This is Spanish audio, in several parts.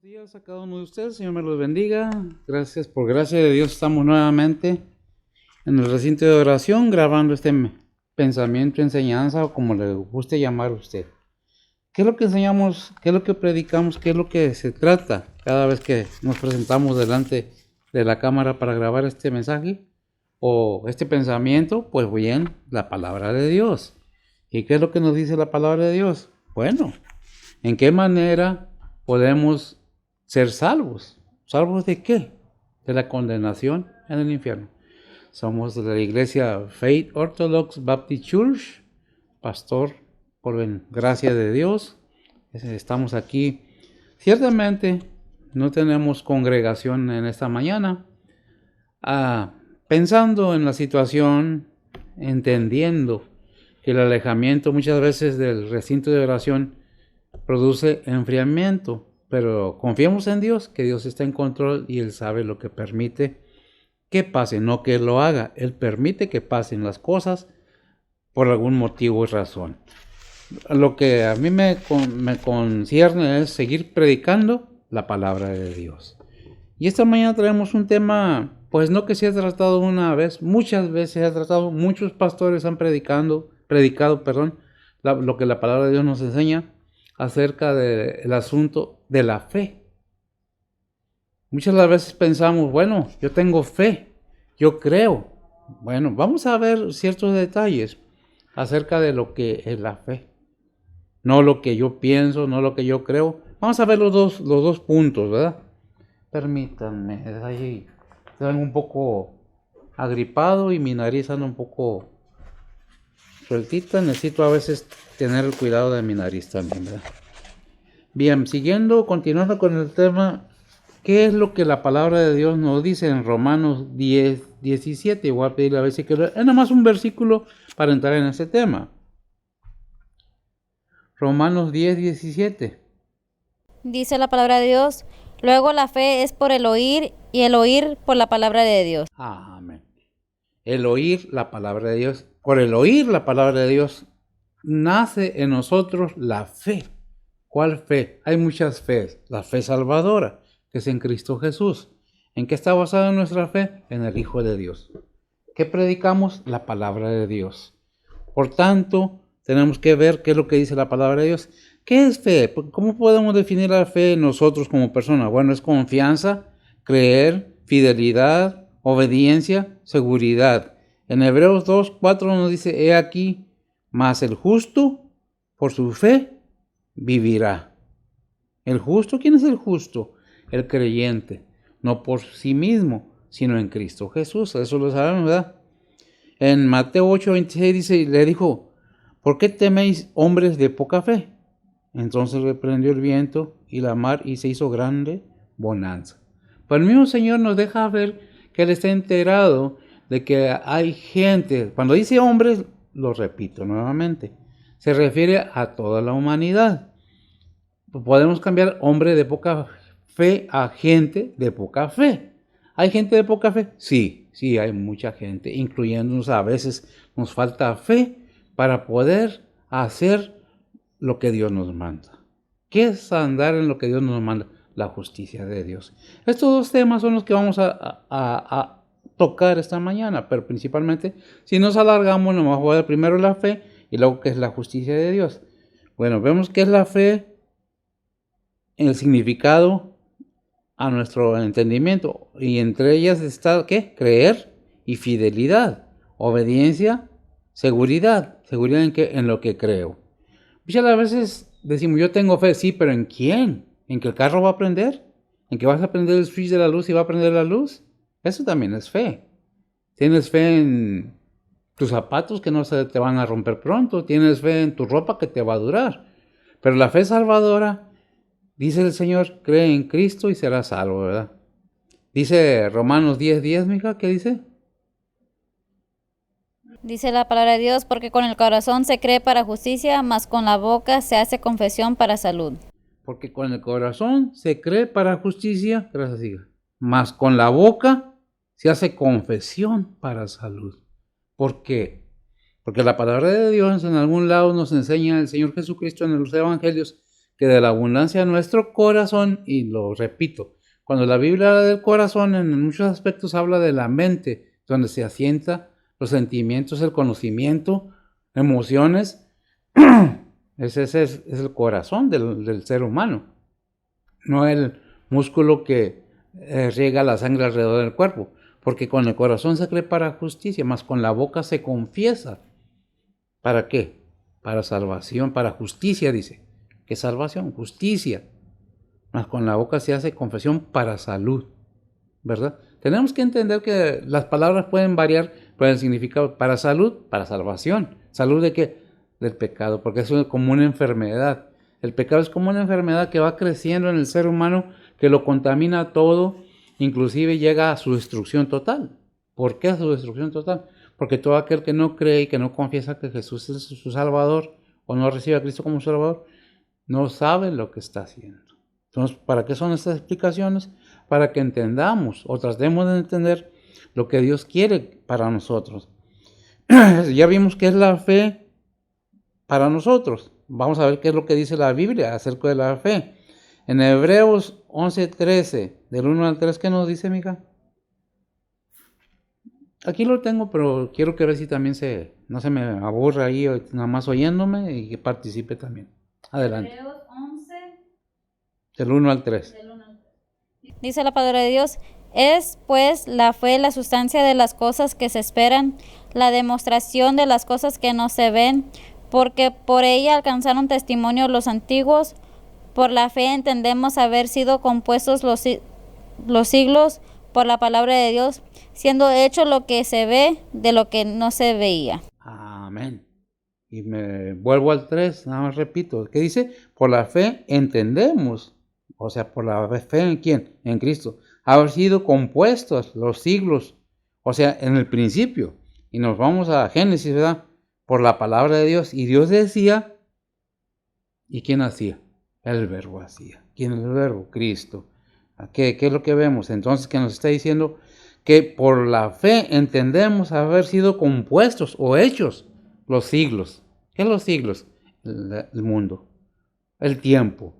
Buenos días a cada uno de ustedes, Señor me los bendiga. Gracias, por gracia de Dios estamos nuevamente en el recinto de oración grabando este pensamiento, enseñanza o como le guste llamar a usted. ¿Qué es lo que enseñamos? ¿Qué es lo que predicamos? ¿Qué es lo que se trata cada vez que nos presentamos delante de la cámara para grabar este mensaje o este pensamiento? Pues bien, la palabra de Dios. ¿Y qué es lo que nos dice la palabra de Dios? Bueno, ¿en qué manera podemos ser salvos? ¿Salvos de qué? De la condenación en el infierno. Somos de la iglesia Faith Orthodox Baptist Church, pastor por gracia de Dios. Estamos aquí. Ciertamente no tenemos congregación en esta mañana. Pensando en la situación, entendiendo que el alejamiento muchas veces del recinto de oración produce enfriamiento, pero confiemos en Dios, que Dios está en control y Él sabe lo que permite que pase, no que Él lo haga. Él permite que pasen las cosas por algún motivo y razón. Lo que a mí me concierne es seguir predicando la palabra de Dios. Y esta mañana traemos un tema, pues no que se ha tratado una vez, muchas veces se ha tratado, muchos pastores han predicado, lo que la palabra de Dios nos enseña acerca del asunto de la fe. Muchas de las veces pensamos, bueno, yo tengo fe, yo creo. Bueno, vamos a ver ciertos detalles acerca de lo que es la fe. No lo que yo pienso, no lo que yo creo. Vamos a ver los dos puntos, ¿verdad? Permítanme, ahí estoy un poco agripado y mi nariz anda un poco sueltita. Necesito a veces tener el cuidado de mi nariz también, ¿verdad? Bien, continuando con el tema, ¿qué es lo que la palabra de Dios nos dice en Romanos 10, 17? Voy a pedirle a ver si quiero. Es nada más un versículo para entrar en ese tema. Romanos 10, 17. Dice la palabra de Dios, luego la fe es por el oír y el oír por la palabra de Dios. Amén. El oír la palabra de Dios. Por el oír la palabra de Dios nace en nosotros la fe. ¿Cuál fe? Hay muchas fees. La fe salvadora, que es en Cristo Jesús. ¿En qué está basada nuestra fe? En el Hijo de Dios. ¿Qué predicamos? La palabra de Dios. Por tanto, tenemos que ver qué es lo que dice la palabra de Dios. ¿Qué es fe? ¿Cómo podemos definir la fe nosotros como personas? Bueno, es confianza, creer, fidelidad, obediencia, seguridad. En Hebreos 2, 4 nos dice, he aquí, mas el justo, por su fe, vivirá. ¿El justo? ¿Quién es el justo? El creyente. No por sí mismo, sino en Cristo Jesús. Eso lo sabemos, ¿verdad? En Mateo 8, 26 dice, le dijo, ¿por qué teméis, hombres de poca fe? Entonces reprendió el viento y la mar y se hizo grande bonanza. Pues el mismo Señor nos deja ver que Él está enterado de que hay gente, cuando dice hombres, lo repito nuevamente, se refiere a toda la humanidad. Podemos cambiar hombre de poca fe a gente de poca fe. ¿Hay gente de poca fe? Sí, hay mucha gente, incluyéndonos a veces nos falta fe para poder hacer lo que Dios nos manda. ¿Qué es andar en lo que Dios nos manda? La justicia de Dios. Estos dos temas son los que vamos a tocar esta mañana, pero principalmente, si nos alargamos, nos vamos a ver primero la fe y luego qué es la justicia de Dios. Bueno, vemos qué es la fe en el significado a nuestro entendimiento, y entre ellas está, ¿qué? Creer y fidelidad, obediencia, seguridad. ¿Seguridad en qué? En lo que creo. Muchas veces decimos, yo tengo fe, sí, pero ¿en quién? ¿En que el carro va a prender? ¿En que vas a prender el switch de la luz y va a prender la luz? Eso también es fe. ¿Tienes fe en tus zapatos que no se te van a romper pronto? ¿Tienes fe en tu ropa que te va a durar? Pero la fe salvadora, dice el Señor, cree en Cristo y serás salvo, ¿verdad? Dice Romanos 10, 10, mija, ¿qué dice? Dice la palabra de Dios, porque con el corazón se cree para justicia, mas con la boca se hace confesión para salud. Porque con el corazón se cree para justicia, gracias, hija, mas con la boca se hace confesión para salud. ¿Por qué? Porque la palabra de Dios en algún lado nos enseña el Señor Jesucristo en los evangelios que de la abundancia de nuestro corazón, y lo repito, cuando la Biblia habla del corazón, en muchos aspectos habla de la mente, donde se asienta los sentimientos, el conocimiento, emociones. Ese es el corazón del ser humano, no el músculo que riega la sangre alrededor del cuerpo, porque con el corazón se cree para justicia, más con la boca se confiesa. ¿Para qué? Para salvación, para justicia, dice. ¿Qué salvación? Justicia. Más con la boca se hace confesión para salud, ¿verdad? Tenemos que entender que las palabras pueden variar por el significado. Para salud, para salvación. ¿Salud de qué? Del pecado, porque eso es como una enfermedad. El pecado es como una enfermedad que va creciendo en el ser humano, que lo contamina todo, inclusive llega a su destrucción total. ¿Por qué a su destrucción total? Porque todo aquel que no cree y que no confiesa que Jesús es su Salvador, o no recibe a Cristo como Salvador, no sabe lo que está haciendo. Entonces, ¿para qué son estas explicaciones? Para que entendamos o tratemos de entender lo que Dios quiere para nosotros. Ya vimos qué es la fe para nosotros. Vamos a ver qué es lo que dice la Biblia acerca de la fe. En Hebreos 11:13, del 1 al 3, ¿qué nos dice, mija? Aquí lo tengo, pero quiero que ver si también no se me aburre ahí nada más oyéndome y que participe también. Adelante. Hebreos 11, Del 1 al 3. del 1 al 3. Dice la palabra de Dios, es pues la fe la sustancia de las cosas que se esperan, la demostración de las cosas que no se ven, porque por ella alcanzaron testimonio los antiguos. Por la fe entendemos haber sido compuestos los siglos por la palabra de Dios, siendo hecho lo que se ve de lo que no se veía. Amén. Y me vuelvo al 3, nada más repito. ¿Qué dice? Por la fe entendemos, o sea, por la fe en quién, en Cristo, haber sido compuestos los siglos, o sea, en el principio. Y nos vamos a Génesis, ¿verdad? Por la palabra de Dios. Y Dios decía, ¿y quién hacía? El Verbo hacía. ¿Quién es el Verbo? Cristo. ¿Qué es lo que vemos? Entonces, que nos está diciendo que por la fe entendemos haber sido compuestos o hechos los siglos. ¿Qué es los siglos? El mundo. El tiempo.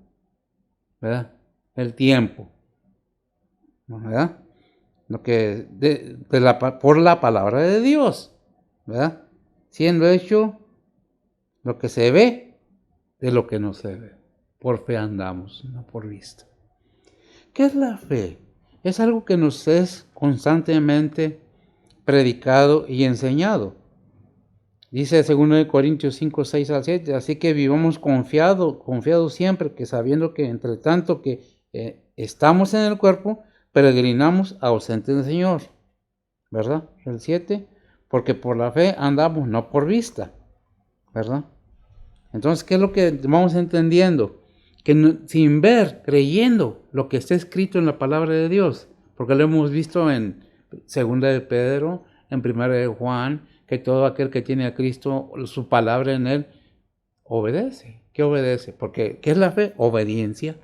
¿Verdad? El tiempo. ¿Verdad? Lo que por la palabra de Dios. ¿Verdad? Siendo hecho lo que se ve de lo que no se ve. Por fe andamos, no por vista. ¿Qué es la fe? Es algo que nos es constantemente predicado y enseñado. Dice 2 Corintios 5, 6 al 7, así que vivamos confiados siempre, que sabiendo que entre tanto que estamos en el cuerpo, peregrinamos ausentes del Señor. ¿Verdad? El 7, porque por la fe andamos, no por vista. ¿Verdad? Entonces, ¿qué es lo que vamos entendiendo? Que no, sin ver, creyendo lo que está escrito en la palabra de Dios, porque lo hemos visto en 2 de Pedro, en 1 de Juan, que todo aquel que tiene a Cristo, su palabra en él, obedece. ¿Qué obedece? Porque, ¿qué es la fe? Obediencia.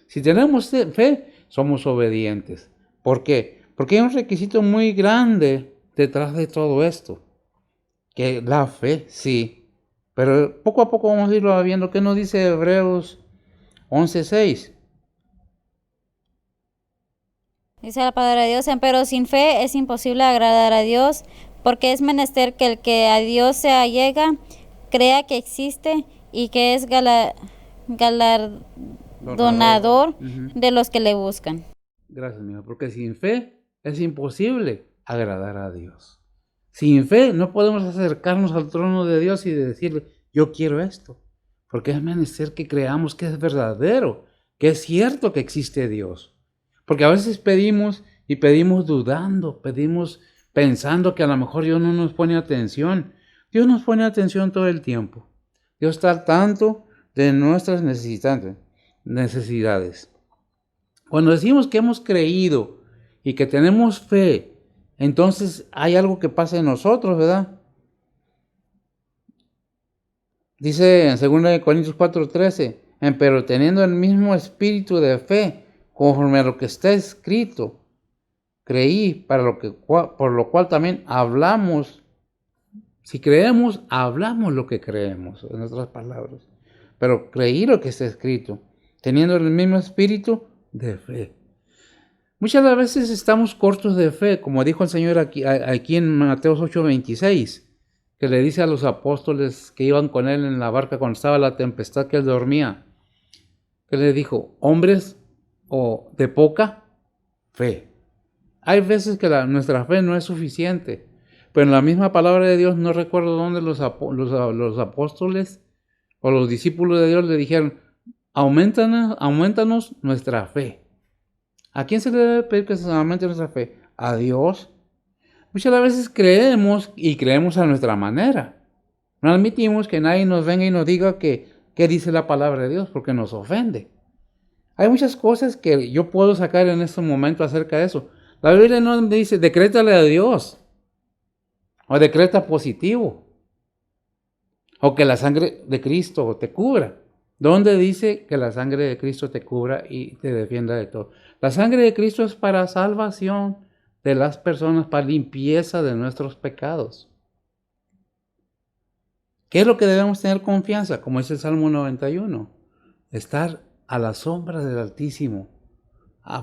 Si tenemos fe, somos obedientes. ¿Por qué? Porque hay un requisito muy grande detrás de todo esto, que la fe, sí, pero poco a poco vamos a irlo viendo. ¿Qué nos dice Hebreos 11:6? Dice la palabra de Dios, pero sin fe es imposible agradar a Dios, porque es menester que el que a Dios se allega, crea que existe y que es galardonador de los que le buscan. Gracias, mi hijo, porque sin fe es imposible agradar a Dios. Sin fe no podemos acercarnos al trono de Dios y decirle, yo quiero esto, porque es menester que creamos que es verdadero, que es cierto que existe Dios. Porque a veces pedimos y pedimos dudando, pedimos pensando que a lo mejor Dios no nos pone atención. Dios nos pone atención todo el tiempo. Dios está al tanto de nuestras necesidades. Cuando decimos que hemos creído y que tenemos fe, entonces hay algo que pasa en nosotros, ¿verdad? Dice en 2 Corintios 4:13, pero teniendo el mismo espíritu de fe, conforme a lo que está escrito, creí, por lo cual también hablamos. Si creemos, hablamos lo que creemos, en otras palabras. pero creí lo que está escrito, teniendo el mismo espíritu de fe. Muchas de las veces estamos cortos de fe, como dijo el Señor aquí en Mateo 8:26, que le dice a los apóstoles que iban con él en la barca cuando estaba la tempestad, que él dormía, que le dijo, hombres de poca fe. Hay veces que nuestra fe no es suficiente, pero en la misma palabra de Dios, no recuerdo dónde los apóstoles o los discípulos de Dios le dijeron, aumentanos nuestra fe. ¿A quién se le debe pedir que se aumente nuestra fe? A Dios. Muchas veces creemos a nuestra manera. No admitimos que nadie nos venga y nos diga qué dice la palabra de Dios, porque nos ofende. Hay muchas cosas que yo puedo sacar en este momento acerca de eso. La Biblia no dice, decrétale a Dios, o decreta positivo, o que la sangre de Cristo te cubra. ¿Dónde dice que la sangre de Cristo te cubra y te defienda de todo? La sangre de Cristo es para salvación de las personas, para limpieza de nuestros pecados. ¿Qué es lo que debemos tener confianza? Como dice el Salmo 91, estar a la sombra del Altísimo,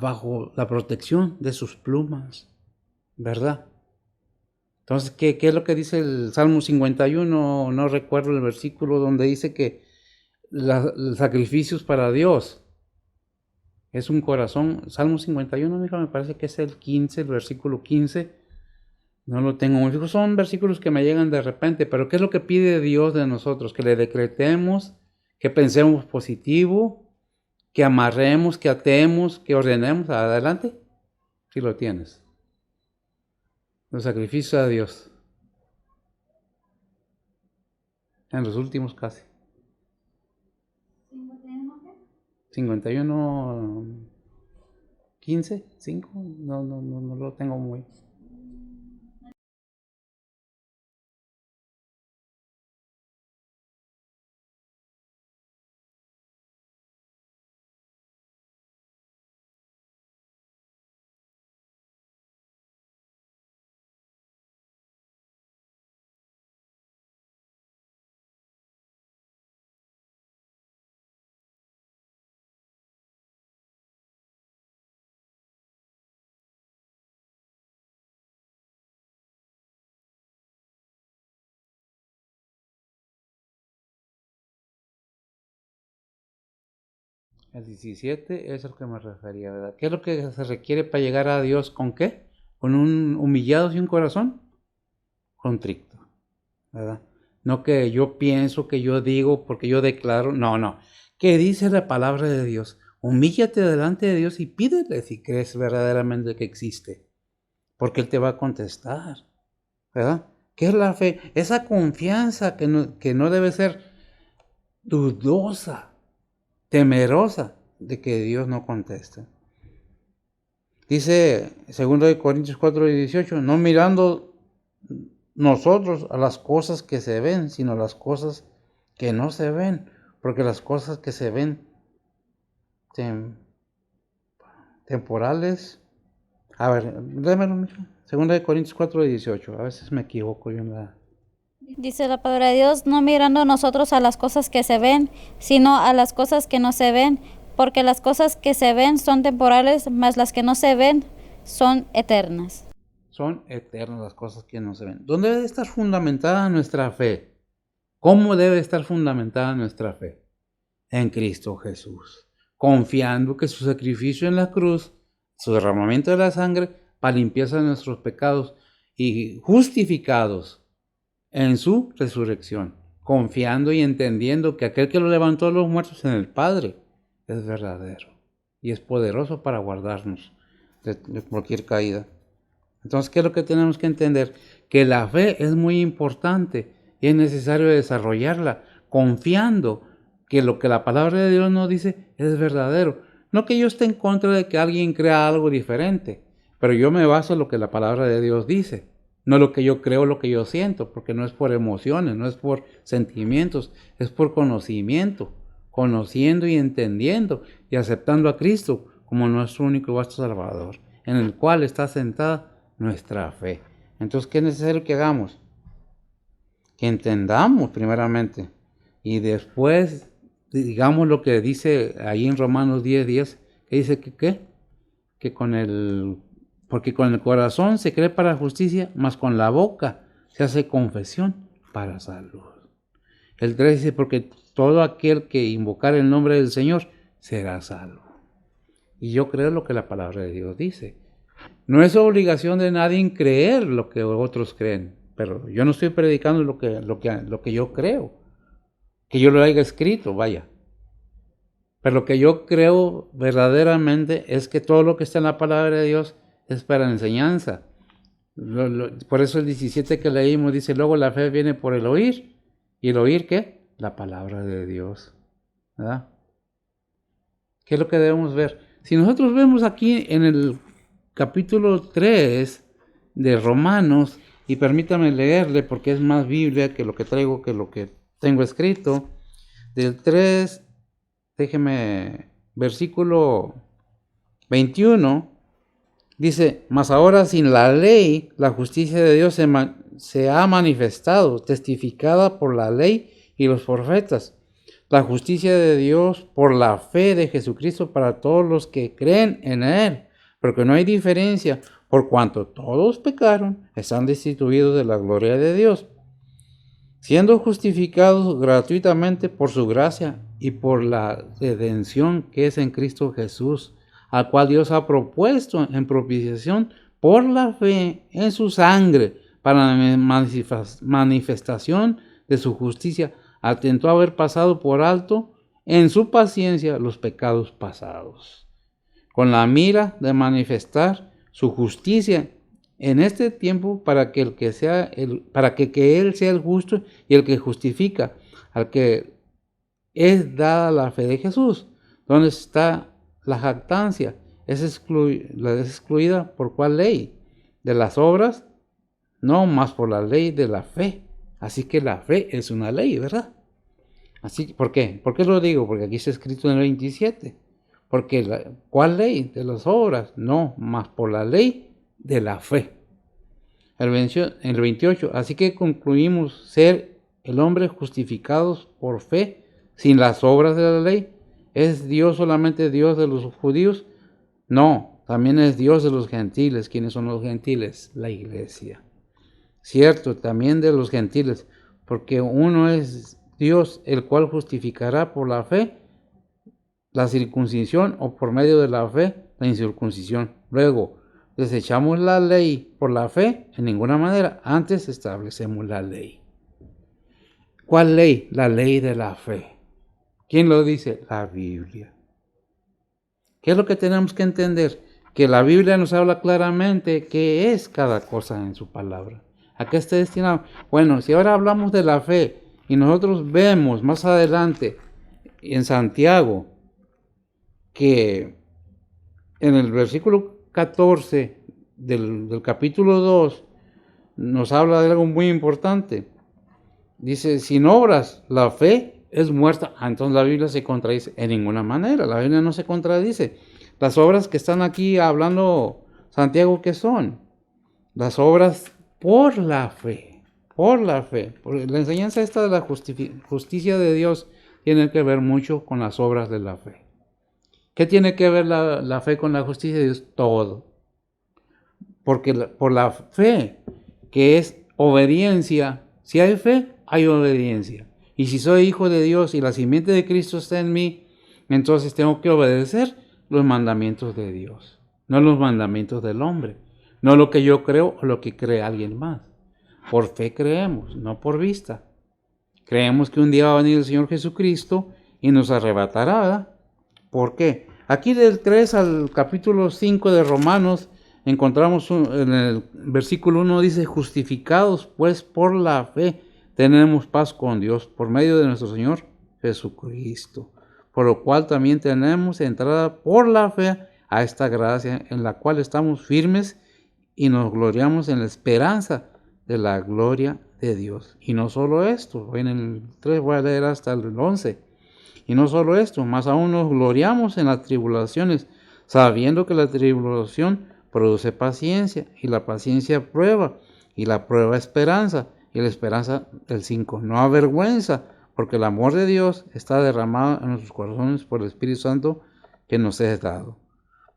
bajo la protección de sus plumas, ¿verdad? Entonces, ¿qué es lo que dice el Salmo 51? No recuerdo el versículo donde dice que los sacrificios para Dios es un corazón. Salmo 51, me parece que es el 15, el versículo 15. No lo tengo muy fijo. Son versículos que me llegan de repente, pero ¿qué es lo que pide Dios de nosotros? Que le decretemos, que pensemos positivo, que amarremos, que atemos, que ordenemos. Adelante, si lo tienes. Los sacrificios a Dios. En los últimos casi. 51, 15, 5, no lo tengo muy. El 17 es el que me refería, ¿verdad? ¿Qué es lo que se requiere para llegar a Dios? ¿Con qué? ¿Con un humillado y un corazón contrito? ¿Verdad? No que yo pienso, que yo digo, porque yo declaro. No. ¿Qué dice la palabra de Dios? Humíllate delante de Dios y pídele si crees verdaderamente que existe. Porque Él te va a contestar. ¿Verdad? ¿Qué es la fe? Esa confianza que no debe ser dudosa, temerosa de que Dios no conteste. Dice 2 Corintios 4:18, no mirando nosotros a las cosas que se ven, sino a las cosas que no se ven, porque las cosas que se ven temporales. A ver, démelo, mijo. 2 Corintios 4:18, a veces me equivoco yo en la... Dice la palabra de Dios, no mirando nosotros a las cosas que se ven, sino a las cosas que no se ven, porque las cosas que se ven son temporales, mas las que no se ven son eternas. Son eternas las cosas que no se ven. ¿Dónde debe estar fundamentada nuestra fe? ¿Cómo debe estar fundamentada nuestra fe? En Cristo Jesús, confiando que su sacrificio en la cruz, su derramamiento de la sangre, para limpieza de nuestros pecados y justificados en su resurrección, confiando y entendiendo que aquel que lo levantó de los muertos en el Padre es verdadero y es poderoso para guardarnos de cualquier caída. Entonces, ¿qué es lo que tenemos que entender? Que la fe es muy importante y es necesario desarrollarla confiando que lo que la palabra de Dios nos dice es verdadero. No que yo esté en contra de que alguien crea algo diferente, pero yo me baso en lo que la palabra de Dios dice. No lo que yo creo, lo que yo siento, porque no es por emociones, no es por sentimientos, es por conocimiento, conociendo y entendiendo y aceptando a Cristo como nuestro único y vasto Salvador, en el cual está sentada nuestra fe. Entonces, ¿qué es necesario que hagamos? Que entendamos primeramente y después digamos lo que dice ahí en Romanos 10:10, que dice que ¿qué? Porque con el corazón se cree para justicia, mas con la boca se hace confesión para salud. El 3 dice, porque todo aquel que invocar el nombre del Señor será salvo. Y yo creo lo que la palabra de Dios dice. No es obligación de nadie creer lo que otros creen, pero yo no estoy predicando lo que yo creo, que yo lo haya escrito, vaya. Pero lo que yo creo verdaderamente es que todo lo que está en la palabra de Dios es para enseñanza. Por eso el 17 que leímos dice, luego la fe viene por el oír. ¿Y el oír qué? La palabra de Dios, ¿verdad? ¿Qué es lo que debemos ver? Si nosotros vemos aquí en el capítulo 3 de Romanos, y permítame leerle porque es más Biblia que lo que traigo, que lo que tengo escrito, del 3, versículo 21, dice, mas ahora sin la ley, la justicia de Dios se ha manifestado, testificada por la ley y los profetas. La justicia de Dios por la fe de Jesucristo para todos los que creen en Él, porque no hay diferencia, por cuanto todos pecaron, están destituidos de la gloria de Dios, siendo justificados gratuitamente por su gracia y por la redención que es en Cristo Jesús, al cual Dios ha propuesto en propiciación por la fe en su sangre, para la manifestación de su justicia, atentó a haber pasado por alto en su paciencia los pecados pasados, con la mira de manifestar su justicia en este tiempo para que Él sea el justo y el que justifica, al que es dada la fe de Jesús. ¿Dónde está la jactancia? Es excluida ¿por cuál ley? ¿De las obras? No, más por la ley de la fe. Así que la fe es una ley, ¿verdad? ¿Por qué? ¿Por qué lo digo? Porque aquí está escrito en el 27. Porque ¿cuál ley? De las obras. No, más por la ley de la fe. El 28. Así que concluimos ser el hombre justificados por fe sin las obras de la ley. ¿Es Dios solamente Dios de los judíos? No, también es Dios de los gentiles. ¿Quiénes son los gentiles? La iglesia. Cierto, también de los gentiles, porque uno es Dios, el cual justificará por la fe la circuncisión o por medio de la fe la incircuncisión. Luego, desechamos la ley por la fe en ninguna manera, antes establecemos la ley. ¿Cuál ley? La ley de la fe. ¿Quién lo dice? La Biblia. ¿Qué es lo que tenemos que entender? Que la Biblia nos habla claramente qué es cada cosa en su palabra. ¿A qué está destinado? Bueno, si ahora hablamos de la fe y nosotros vemos más adelante en Santiago que en el versículo 14 del capítulo 2 nos habla de algo muy importante. Dice, sin obras la fe es muerta. Entonces la Biblia se contradice en ninguna manera. La Biblia no se contradice. Las obras que están aquí hablando Santiago, ¿qué son? Las obras por la fe, por la fe. La enseñanza esta de la justicia de Dios tiene que ver mucho con las obras de la fe. ¿Qué tiene que ver la fe con la justicia de Dios? Todo. Porque por la fe, que es obediencia, si hay fe, hay obediencia. Y si soy hijo de Dios y la simiente de Cristo está en mí, entonces tengo que obedecer los mandamientos de Dios, no los mandamientos del hombre. No lo que yo creo o lo que cree alguien más. Por fe creemos, no por vista. Creemos que un día va a venir el Señor Jesucristo y nos arrebatará, ¿verdad? ¿Por qué? Aquí del 3 al capítulo 5 de Romanos encontramos en el versículo 1 dice, justificados pues por la fe tenemos paz con Dios por medio de nuestro Señor Jesucristo, por lo cual también tenemos entrada por la fe a esta gracia en la cual estamos firmes y nos gloriamos en la esperanza de la gloria de Dios. Y no solo esto, en el 3 voy a leer hasta el 11. Y no solo esto, más aún nos gloriamos en las tribulaciones, sabiendo que la tribulación produce paciencia, y la paciencia prueba, y la prueba esperanza, y la esperanza el 5 no avergüenza, porque el amor de Dios está derramado en nuestros corazones por el Espíritu Santo que nos es dado.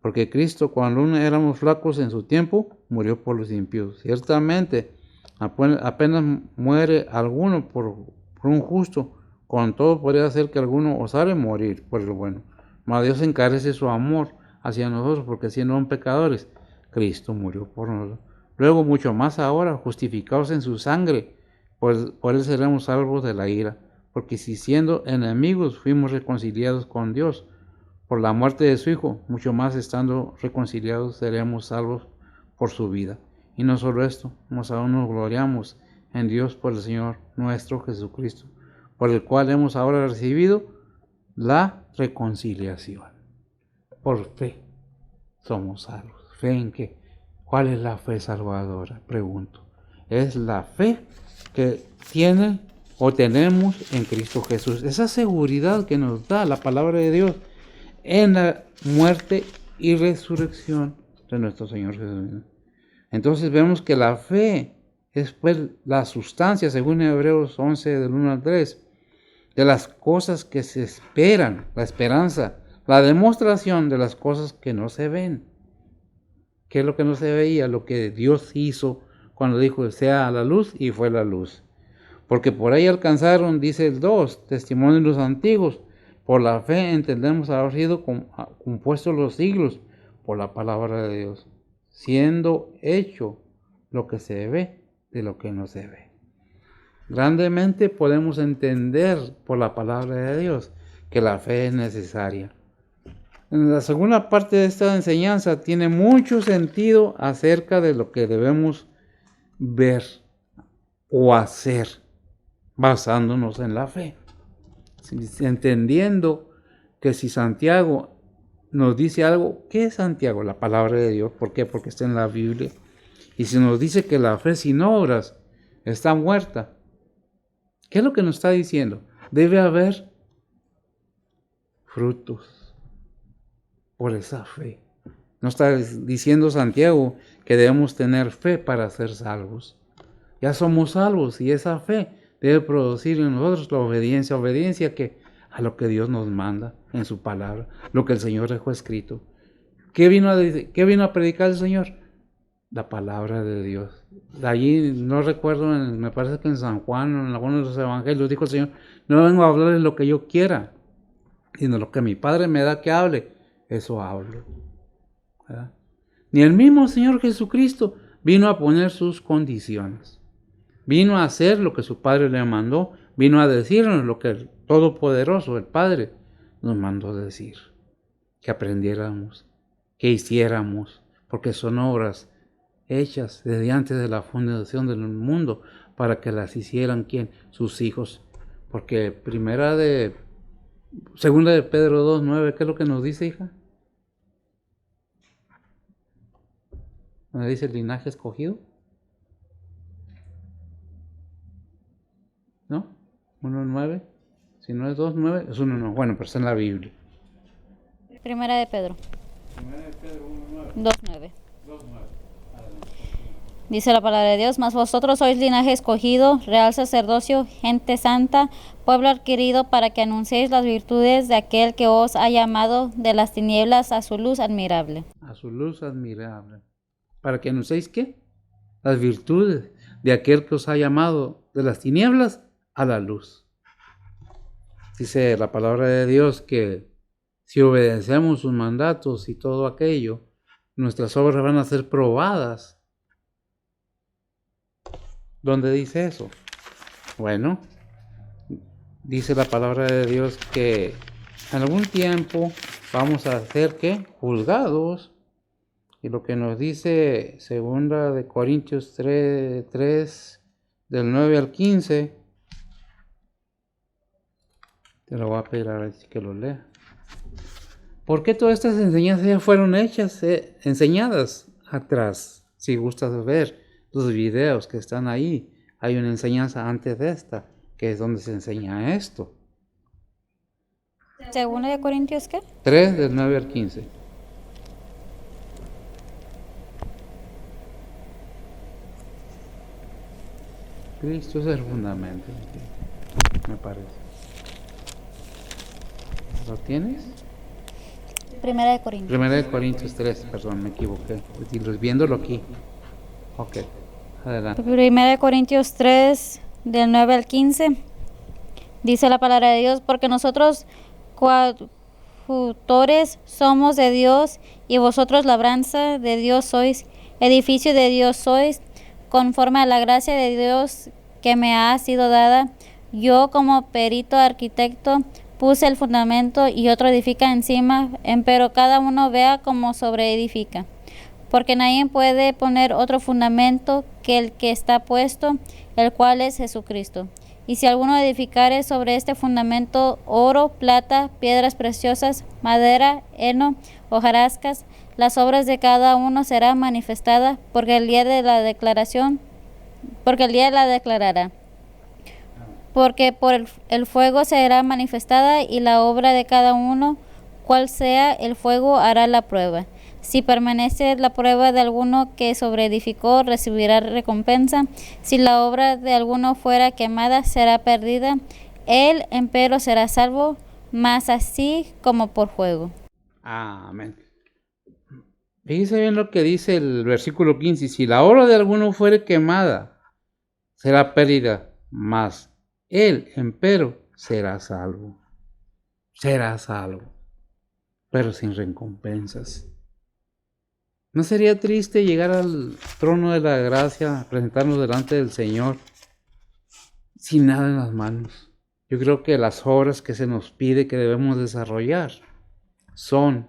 Porque Cristo, cuando aún éramos flacos en su tiempo, murió por los impíos. Ciertamente, apenas muere alguno por un justo, con todo podría hacer que alguno osare morir por el bueno. Mas Dios encarece su amor hacia nosotros, porque siendo aún pecadores, Cristo murió por nosotros. Luego, mucho más ahora, justificados en su sangre, por él seremos salvos de la ira. Porque si siendo enemigos fuimos reconciliados con Dios por la muerte de su Hijo, mucho más estando reconciliados seremos salvos por su vida. Y no solo esto, más aún nos gloriamos en Dios por el Señor nuestro Jesucristo, por el cual hemos ahora recibido la reconciliación. Por fe somos salvos. ¿Fe en qué? ¿Cuál es la fe salvadora? Pregunto. Es la fe que tiene o tenemos en Cristo Jesús. Esa seguridad que nos da la palabra de Dios en la muerte y resurrección de nuestro Señor Jesús. Entonces vemos que la fe es pues la sustancia, según Hebreos 11, del 1 al 3, de las cosas que se esperan, la esperanza, la demostración de las cosas que no se ven. ¿Qué es lo que no se veía? Lo que Dios hizo cuando dijo, sea la luz, y fue la luz. Porque por ahí alcanzaron, dice el 2, testimonio de los antiguos. Por la fe entendemos haber sido compuestos los siglos por la palabra de Dios, siendo hecho lo que se ve de lo que no se ve. Grandemente podemos entender por la palabra de Dios que la fe es necesaria. En la segunda parte de esta enseñanza tiene mucho sentido acerca de lo que debemos ver o hacer basándonos en la fe. Entendiendo que si Santiago nos dice algo, ¿qué es Santiago? La palabra de Dios. ¿Por qué? Porque está en la Biblia. Y si nos dice que la fe sin obras está muerta, ¿qué es lo que nos está diciendo? Debe haber frutos por esa fe. No está diciendo Santiago que debemos tener fe para ser salvos. Ya somos salvos y esa fe debe producir en nosotros la obediencia. Obediencia que a lo que Dios nos manda en su palabra, lo que el Señor dejó escrito. ¿Qué vino a predicar el Señor? La palabra de Dios. Allí, no recuerdo, me parece que en San Juan o en alguno de los evangelios dijo el Señor, no vengo a hablarles lo que yo quiera, sino lo que mi Padre me da que hable, eso hablo. ¿Verdad? Ni el mismo Señor Jesucristo vino a poner sus condiciones. Vino a hacer lo que su Padre le mandó, vino a decirnos lo que el Todopoderoso, el Padre, nos mandó decir. Que aprendiéramos, que hiciéramos, porque son obras hechas desde antes de la fundación del mundo, para que las hicieran, ¿quién? Sus hijos. Porque segunda de Pedro 2:9, ¿qué es lo que nos dice, hija? ¿Me dice el linaje escogido? ¿No? 1:9. Si no es 2:9, es 1:9. Bueno, pero está en la Biblia. Primera de Pedro. Primera de Pedro 1:9. 2:9. 2:9. Dice la palabra de Dios, mas vosotros sois linaje escogido, real sacerdocio, gente santa, pueblo adquirido, para que anunciéis las virtudes de aquel que os ha llamado de las tinieblas a su luz admirable. A su luz admirable. ¿Para que anunciéis qué? Las virtudes de aquel que os ha llamado de las tinieblas a la luz. Dice la palabra de Dios que si obedecemos sus mandatos y todo aquello, nuestras obras van a ser probadas. ¿Dónde dice eso? Bueno, dice la palabra de Dios que en algún tiempo vamos a ser ¿qué? Juzgados. Y lo que nos dice segunda de Corintios 3 del 9 al 15, te lo voy a pedir a ver si que lo lea. ¿Por qué todas estas enseñanzas ya fueron enseñadas atrás? Si gustas ver los videos que están ahí, hay una enseñanza antes de esta, que es donde se enseña esto. Segunda de Corintios, ¿qué? 3 del 9 al 15. Cristo es el fundamento, me parece. ¿Lo tienes? Primera de Corintios. Primera de Corintios 3, perdón, me equivoqué. Viéndolo aquí. Ok, adelante. Primera de Corintios 3, del 9 al 15. Dice la palabra de Dios, porque nosotros coautores somos de Dios, y vosotros labranza de Dios sois, edificio de Dios sois, conforme a la gracia de Dios que me ha sido dada. Yo como perito arquitecto puse el fundamento y otro edifica encima, empero cada uno vea cómo sobreedifica. Porque nadie puede poner otro fundamento que el que está puesto, el cual es Jesucristo. Y si alguno edificare sobre este fundamento oro, plata, piedras preciosas, madera, heno, hojarascas, las obras de cada uno serán manifestadas, porque el día la declarará. Porque por el fuego será manifestada, y la obra de cada uno, cual sea el fuego, hará la prueba. Si permanece la prueba de alguno que sobreedificó, recibirá recompensa. Si la obra de alguno fuera quemada, será perdida. Él, empero, será salvo, mas así como por fuego. Amén. Fíjese bien lo que dice el versículo 15. Si la obra de alguno fuere quemada, será perdida, mas él, empero, será salvo. Será salvo, pero sin recompensas. ¿No sería triste llegar al trono de la gracia, presentarnos delante del Señor sin nada en las manos? Yo creo que las obras que se nos pide que debemos desarrollar son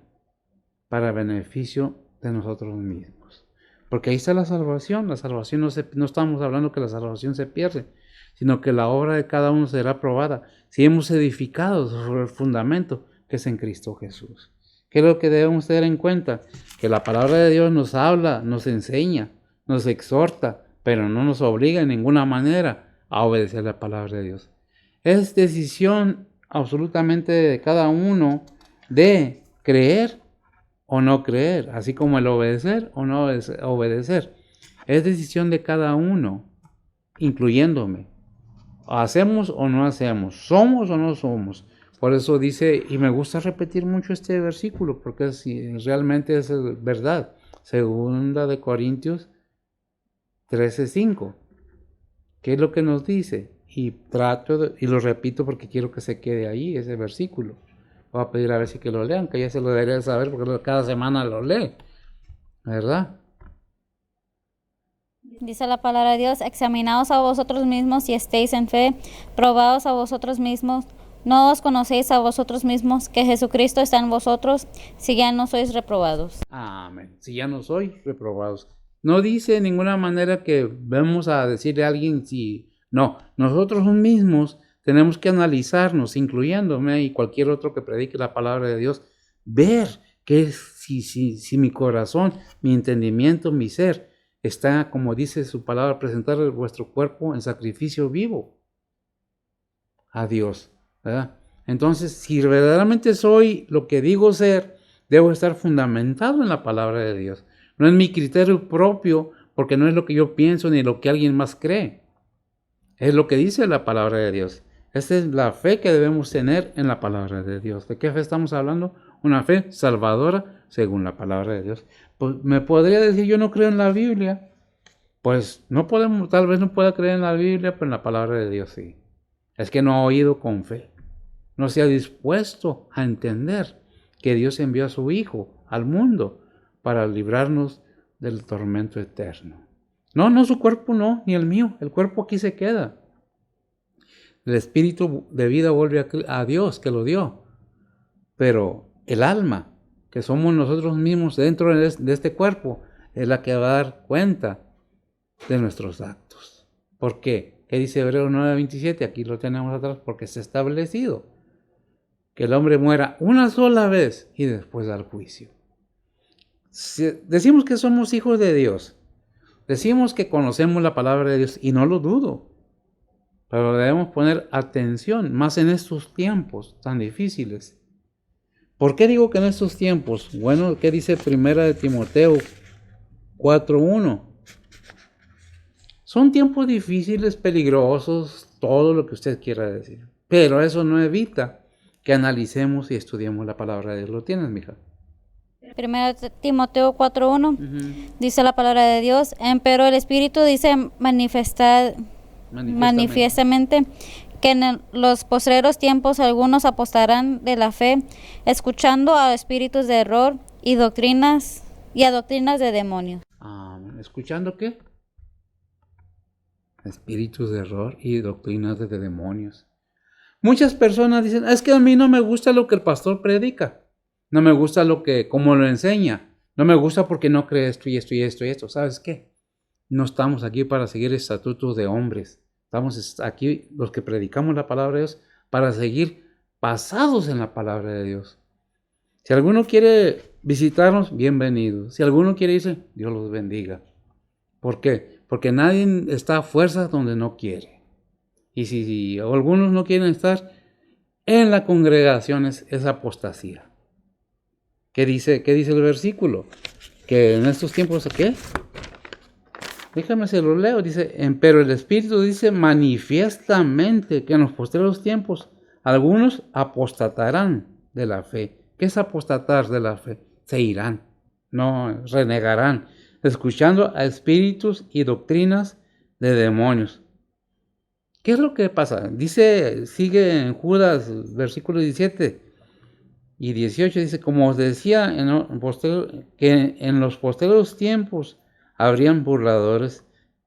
para beneficio de nosotros mismos. Porque ahí está la salvación. La salvación no estamos hablando que la salvación se pierde, sino que la obra de cada uno será probada si hemos edificado sobre el fundamento que es en Cristo Jesús. ¿Qué es lo que debemos tener en cuenta? Que la palabra de Dios nos habla, nos enseña, nos exhorta, pero no nos obliga en ninguna manera a obedecer la palabra de Dios. Es decisión absolutamente de cada uno de creer o no creer, así como el obedecer o no obedecer. Es decisión de cada uno, incluyéndome. ¿Hacemos o no hacemos? ¿Somos o no somos? Por eso dice, y me gusta repetir mucho este versículo, porque realmente es verdad. Segunda de Corintios 13:5. ¿Qué es lo que nos dice? Y lo repito porque quiero que se quede ahí, ese versículo. Voy a pedir a ver si que lo lean, que ya se lo debería saber, porque cada semana lo lee, ¿verdad? Dice la palabra de Dios, examinaos a vosotros mismos y estéis en fe, probaos a vosotros mismos. ¿No os conocéis a vosotros mismos que Jesucristo está en vosotros, si ya no sois reprobados? Amén. Si ya no sois reprobados. No dice de ninguna manera que vamos a decirle a alguien si... No, nosotros mismos tenemos que analizarnos, incluyéndome y cualquier otro que predique la palabra de Dios, ver que si mi corazón, mi entendimiento, mi ser está, como dice su palabra, presentar vuestro cuerpo en sacrificio vivo a Dios, ¿verdad? Entonces, si verdaderamente soy lo que digo ser, debo estar fundamentado en la palabra de Dios. No en mi criterio propio, porque no es lo que yo pienso ni lo que alguien más cree. Es lo que dice la palabra de Dios. Esta es la fe que debemos tener en la palabra de Dios. ¿De qué fe estamos hablando? Una fe salvadora según la palabra de Dios. Pues me podría decir, yo no creo en la Biblia. Pues no podemos, tal vez no pueda creer en la Biblia, pero en la palabra de Dios sí. Es que no ha oído con fe. No se ha dispuesto a entender que Dios envió a su Hijo al mundo para librarnos del tormento eterno. No su cuerpo no, ni el mío. El cuerpo aquí se queda. El espíritu de vida vuelve a Dios que lo dio. Pero el alma, que somos nosotros mismos dentro de este cuerpo, es la que va a dar cuenta de nuestros actos. ¿Por qué? ¿Qué dice Hebreos 9:27? Aquí lo tenemos atrás, porque está establecido que el hombre muera una sola vez y después al juicio. Si decimos que somos hijos de Dios, decimos que conocemos la palabra de Dios, y no lo dudo, pero debemos poner atención, más en estos tiempos tan difíciles. ¿Por qué digo que en estos tiempos? Bueno, ¿qué dice Primera de Timoteo 4:1? Son tiempos difíciles, peligrosos, todo lo que usted quiera decir. Pero eso no evita que analicemos y estudiemos la palabra de Dios. ¿Lo tienes, mija? 1 Timoteo 4:1 Ujú. dice la palabra de Dios, pero el Espíritu dice manifiestamente que en los postreros tiempos algunos apostarán de la fe, escuchando a espíritus de error y a doctrinas de demonios. ¿Escuchando qué? Espíritus de error y doctrinas de demonios. Muchas personas dicen, es que a mí no me gusta lo que el pastor predica. No me gusta como lo enseña. No me gusta porque no cree esto y esto y esto y esto. ¿Sabes qué? No estamos aquí para seguir estatutos de hombres. Estamos aquí los que predicamos la palabra de Dios para seguir basados en la palabra de Dios. Si alguno quiere visitarnos, bienvenido. Si alguno quiere irse, Dios los bendiga. ¿Por qué? Porque nadie está a fuerzas donde no quiere. Y si algunos no quieren estar en la congregación, es apostasía. ¿Qué dice el versículo? Que en estos tiempos, ¿qué? Déjame se lo leo. Dice, pero el Espíritu dice manifiestamente que en los postreros tiempos algunos apostatarán de la fe. ¿Qué es apostatar de la fe? Se irán, no renegarán, escuchando a espíritus y doctrinas de demonios. ¿Qué es lo que pasa? Sigue en Judas, versículo 17 y 18, dice, como os decía, que en los posteriores tiempos habrían burladores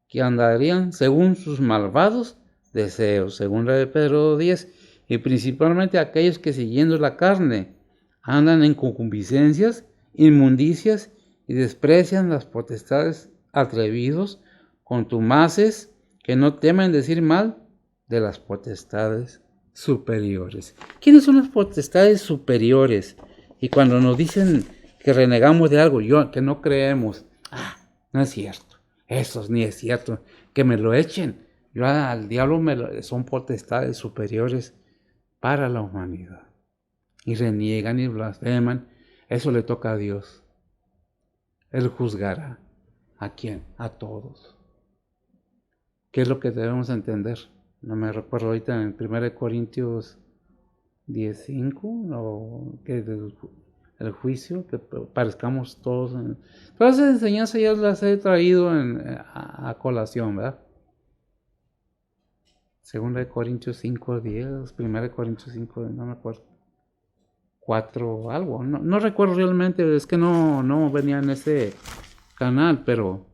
que andarían según sus malvados deseos, según la de Pedro 10, y principalmente aquellos que siguiendo la carne andan en concupiscencias, inmundicias y desprecian las potestades, atrevidos, contumaces, que no temen decir mal de las potestades superiores. ¿Quiénes son las potestades superiores? Y cuando nos dicen que renegamos de algo, que no creemos, no es cierto, eso ni es cierto, que me lo echen. Al diablo son potestades superiores para la humanidad. Y reniegan y blasfeman, eso le toca a Dios. Él juzgará. ¿A quién? A todos. ¿Qué es lo que debemos entender? No me recuerdo ahorita en 1 Corintios 10:5, o que el juicio, que parezcamos todos. Todas esas enseñanzas ya las he traído a colación, ¿verdad? 2 Corintios 5:10, 1 Corintios 5, no me acuerdo. 4 algo, no recuerdo realmente, es que no venía en ese canal, pero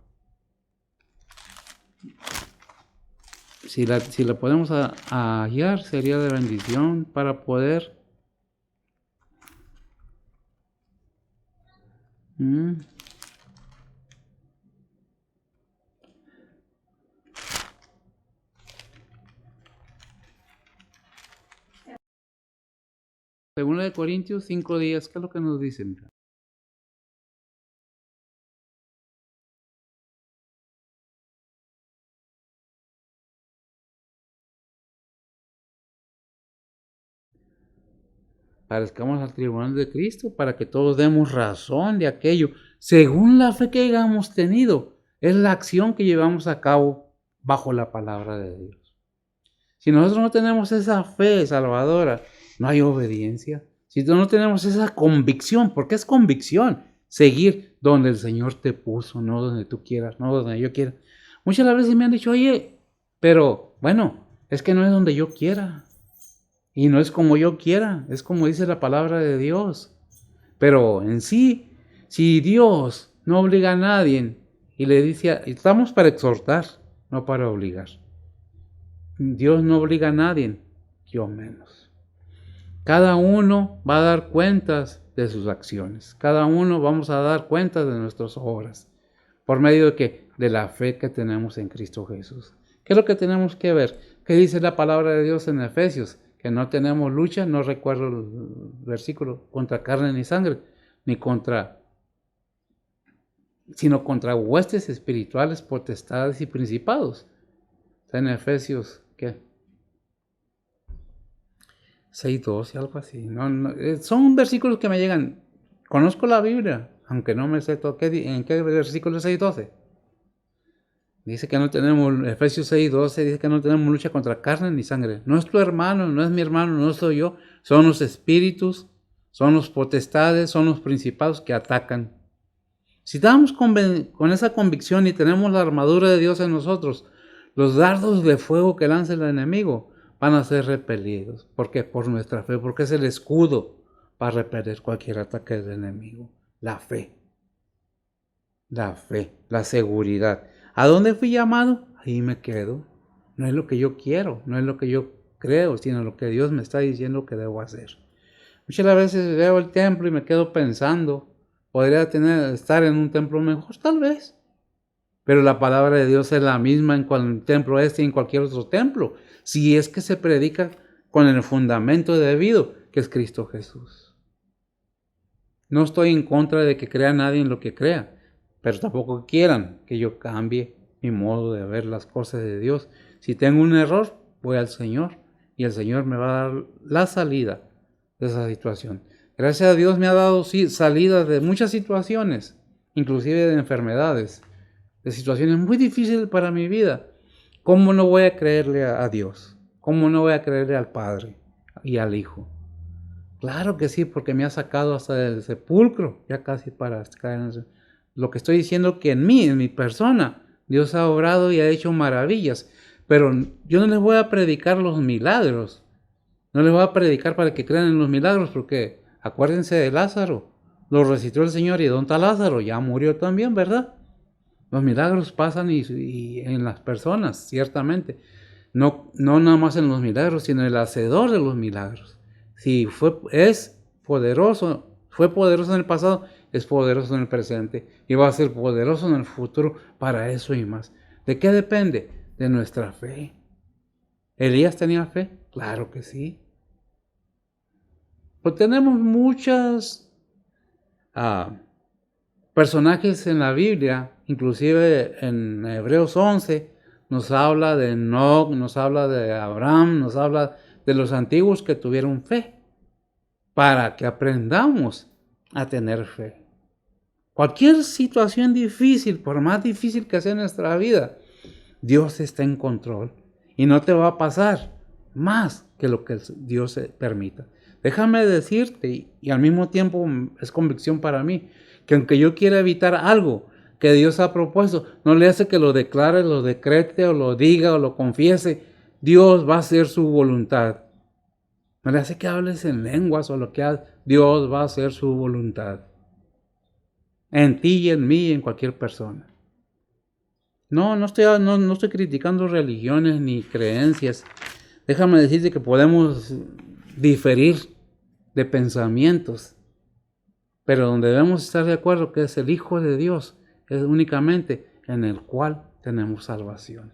si la podemos hallar, sería de bendición para poder Segunda de Corintios 5:10, ¿qué es lo que nos dice? Mira. Parezcamos al tribunal de Cristo para que todos demos razón de aquello, según la fe que hayamos tenido. Es la acción que llevamos a cabo bajo la palabra de Dios. Si nosotros no tenemos esa fe salvadora, no hay obediencia. Si no tenemos esa convicción, porque es convicción, seguir donde el Señor te puso, no donde tú quieras, no donde yo quiera. Muchas veces me han dicho, oye, pero bueno, es que no es donde yo quiera. Y no es como yo quiera, es como dice la palabra de Dios. Pero en sí, si Dios no obliga a nadie y le dice, estamos para exhortar, no para obligar. Dios no obliga a nadie, yo menos. Cada uno va a dar cuentas de sus acciones. Cada uno vamos a dar cuentas de nuestras obras. ¿Por medio de qué? De la fe que tenemos en Cristo Jesús. ¿Qué es lo que tenemos que ver? ¿Qué dice la palabra de Dios en Efesios? Que no tenemos lucha, no recuerdo el versículo, contra carne ni sangre, sino contra huestes espirituales, potestades y principados. Está en Efesios, ¿qué? 6:12, algo así. Son versículos que me llegan. Conozco la Biblia, aunque no me sé todo. ¿En qué versículo es 6:12? Dice que no tenemos, Efesios 6:12 dice que no tenemos lucha contra carne ni sangre. No es tu hermano, no es mi hermano, no soy yo. Son los espíritus, son los potestades, son los principados que atacan. Si estamos con esa convicción y tenemos la armadura de Dios en nosotros, los dardos de fuego que lanza el enemigo van a ser repelidos. ¿Por qué? Por nuestra fe, porque es el escudo para repeler cualquier ataque del enemigo. La fe, la seguridad. ¿A dónde fui llamado? Ahí me quedo. No es lo que yo quiero, no es lo que yo creo, sino lo que Dios me está diciendo que debo hacer. Muchas veces veo el templo y me quedo pensando, ¿podría estar en un templo mejor? Tal vez. Pero la palabra de Dios es la misma en el templo y en cualquier otro templo. Si es que se predica con el fundamento debido, que es Cristo Jesús. No estoy en contra de que crea nadie en lo que crea, pero tampoco quieran que yo cambie mi modo de ver las cosas de Dios. Si tengo un error, voy al Señor y el Señor me va a dar la salida de esa situación. Gracias a Dios me ha dado salida de muchas situaciones, inclusive de enfermedades, de situaciones muy difíciles para mi vida. ¿Cómo no voy a creerle a Dios? ¿Cómo no voy a creerle al Padre y al Hijo? Claro que sí, porque me ha sacado hasta del sepulcro, ya casi para caer en eso. Lo que estoy diciendo que en mí, en mi persona, Dios ha obrado y ha hecho maravillas. Pero yo no les voy a predicar los milagros. No les voy a predicar para que crean en los milagros, porque acuérdense de Lázaro. Lo resucitó el Señor y ¿dónde está Lázaro? Ya murió también, ¿verdad? Los milagros pasan y en las personas, ciertamente. No nada más en los milagros, sino el hacedor de los milagros. Si fue poderoso en el pasado, es poderoso en el presente y va a ser poderoso en el futuro para eso y más. ¿De qué depende? De nuestra fe. ¿Elías tenía fe? Claro que sí. Pues tenemos muchos personajes en la Biblia, inclusive en Hebreos 11, nos habla de Enoc, nos habla de Abraham, nos habla de los antiguos que tuvieron fe, para que aprendamos a tener fe. Cualquier situación difícil, por más difícil que sea nuestra vida, Dios está en control y no te va a pasar más que lo que Dios permita. Déjame decirte, y al mismo tiempo es convicción para mí, que aunque yo quiera evitar algo que Dios ha propuesto, no le hace que lo declare, lo decrete o lo diga o lo confiese. Dios va a hacer su voluntad. No le hace que hables en lenguas o lo que hagas. Dios va a hacer su voluntad. En ti y en mí y en cualquier persona. No estoy criticando religiones ni creencias. Déjame decirte que podemos diferir de pensamientos, pero donde debemos estar de acuerdo que es el Hijo de Dios, es únicamente en el cual tenemos salvación.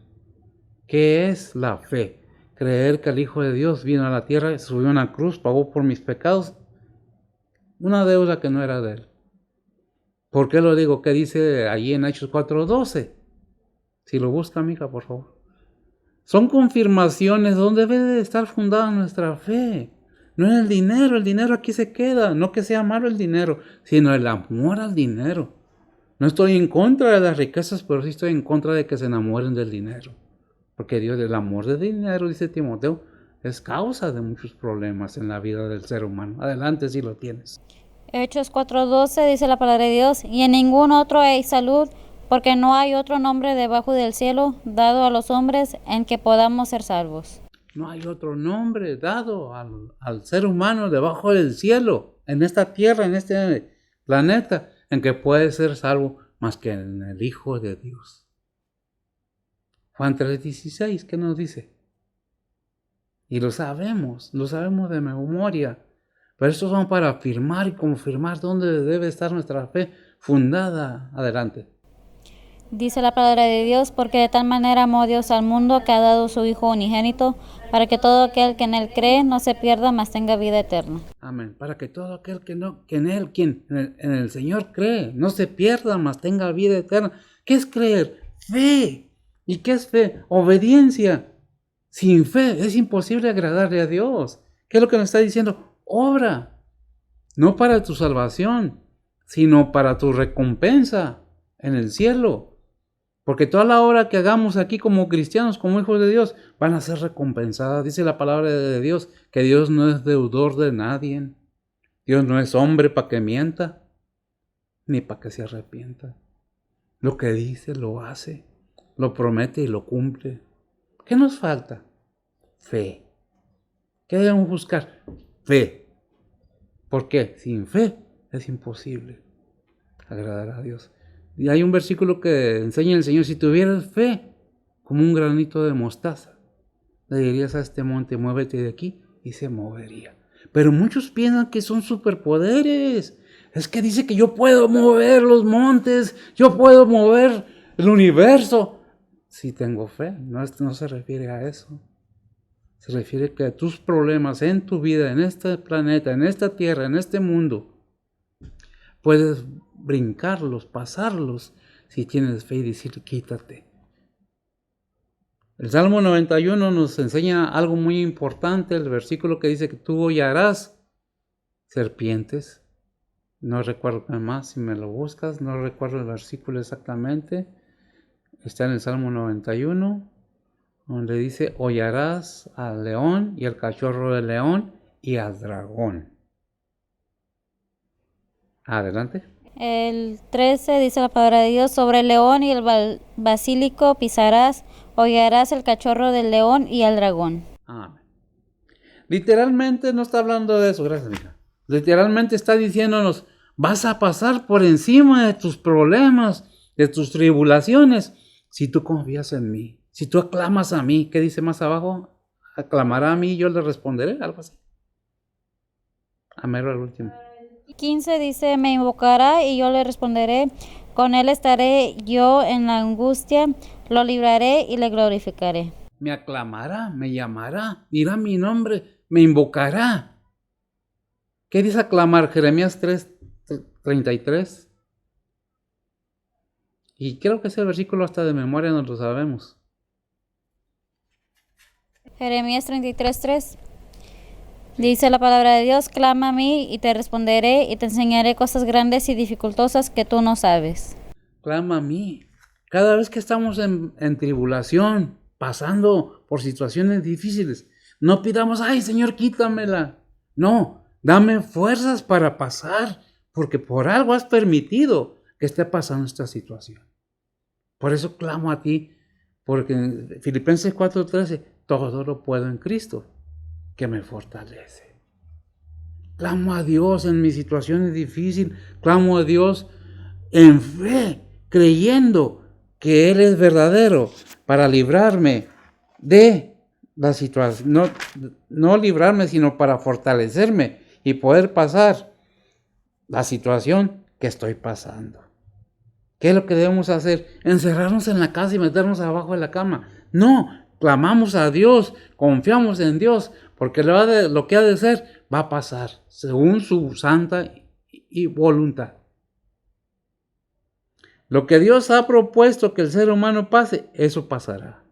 ¿Qué es la fe? Creer que el Hijo de Dios vino a la tierra, subió a una cruz, pagó por mis pecados, una deuda que no era de él. ¿Por qué lo digo? ¿Qué dice allí en Hechos 4:12? Si lo busca, mija, por favor. Son confirmaciones donde debe de estar fundada nuestra fe. No en el dinero aquí se queda. No que sea malo el dinero, sino el amor al dinero. No estoy en contra de las riquezas, pero sí estoy en contra de que se enamoren del dinero. Porque Dios, el amor del dinero, dice Timoteo, es causa de muchos problemas en la vida del ser humano. Adelante si lo tienes. Hechos 4:12 dice la palabra de Dios, y en ningún otro hay salud, porque no hay otro nombre debajo del cielo dado a los hombres en que podamos ser salvos. No hay otro nombre dado al ser humano debajo del cielo, en esta tierra, en este planeta, en que puede ser salvo más que en el Hijo de Dios. Juan 3:16, ¿qué nos dice? Y lo sabemos de memoria. Pero estos son para afirmar y confirmar dónde debe estar nuestra fe fundada. Adelante. Dice la palabra de Dios, porque de tal manera amó Dios al mundo que ha dado su Hijo unigénito, para que todo aquel que en él cree no se pierda, mas tenga vida eterna. Amén. Para que todo aquel en el Señor cree, no se pierda, mas tenga vida eterna. ¿Qué es creer? Fe. ¿Y qué es fe? Obediencia. Sin fe es imposible agradarle a Dios. ¿Qué es lo que nos está diciendo? Obra, no para tu salvación, sino para tu recompensa en el cielo. Porque toda la obra que hagamos aquí como cristianos, como hijos de Dios, van a ser recompensadas. Dice la palabra de Dios que Dios no es deudor de nadie. Dios no es hombre para que mienta, ni para que se arrepienta. Lo que dice, lo hace, lo promete y lo cumple. ¿Qué nos falta? Fe. ¿Qué debemos buscar? Fe. ¿Por qué? Sin fe es imposible agradar a Dios. Y hay un versículo que enseña el Señor, si tuvieras fe como un granito de mostaza, le dirías a este monte, muévete de aquí, y se movería. Pero muchos piensan que son superpoderes. Es que dice que yo puedo mover los montes, yo puedo mover el universo. Si tengo fe, no se refiere a eso. Se refiere que tus problemas en tu vida, en este planeta, en esta tierra, en este mundo, puedes brincarlos, pasarlos, si tienes fe y decir, quítate. El Salmo 91 nos enseña algo muy importante, el versículo que dice que tú hollarás serpientes. No recuerdo más, si me lo buscas, no recuerdo el versículo exactamente. Está en el Salmo 91, donde dice, hollarás al león y al cachorro del león y al dragón. Adelante. El 13 dice la palabra de Dios, sobre el león y el basílico pisarás, hollarás el cachorro del león y al dragón. Amén. Literalmente no está hablando de eso, gracias, hija. Literalmente está diciéndonos, vas a pasar por encima de tus problemas, de tus tribulaciones, si tú confías en mí, si tú aclamas a mí. ¿Qué dice más abajo? Aclamará a mí y yo le responderé, algo así. Amén, al último. 15 dice, me invocará y yo le responderé, con él estaré yo en la angustia, lo libraré y le glorificaré. Me aclamará, me llamará, dirá mi nombre, me invocará. ¿Qué dice aclamar? Jeremías 3:33. Y creo que ese versículo hasta de memoria no lo sabemos. Jeremías 33:3. Dice la palabra de Dios, clama a mí y te responderé y te enseñaré cosas grandes y dificultosas que tú no sabes. Clama a mí. Cada vez que estamos en tribulación, pasando por situaciones difíciles, no pidamos, ay Señor, quítamela. No, dame fuerzas para pasar, porque por algo has permitido que esté pasando esta situación. Por eso clamo a ti, porque en Filipenses 4:13, todo lo puedo en Cristo, que me fortalece. Clamo a Dios en mis situaciones difíciles, clamo a Dios en fe, creyendo que Él es verdadero para librarme de la situación, no librarme, sino para fortalecerme y poder pasar la situación que estoy pasando. ¿Qué es lo que debemos hacer? ¿Encerrarnos en la casa y meternos abajo de la cama? No, clamamos a Dios, confiamos en Dios, porque lo que ha de ser va a pasar según su santa y voluntad. Lo que Dios ha propuesto que el ser humano pase, eso pasará.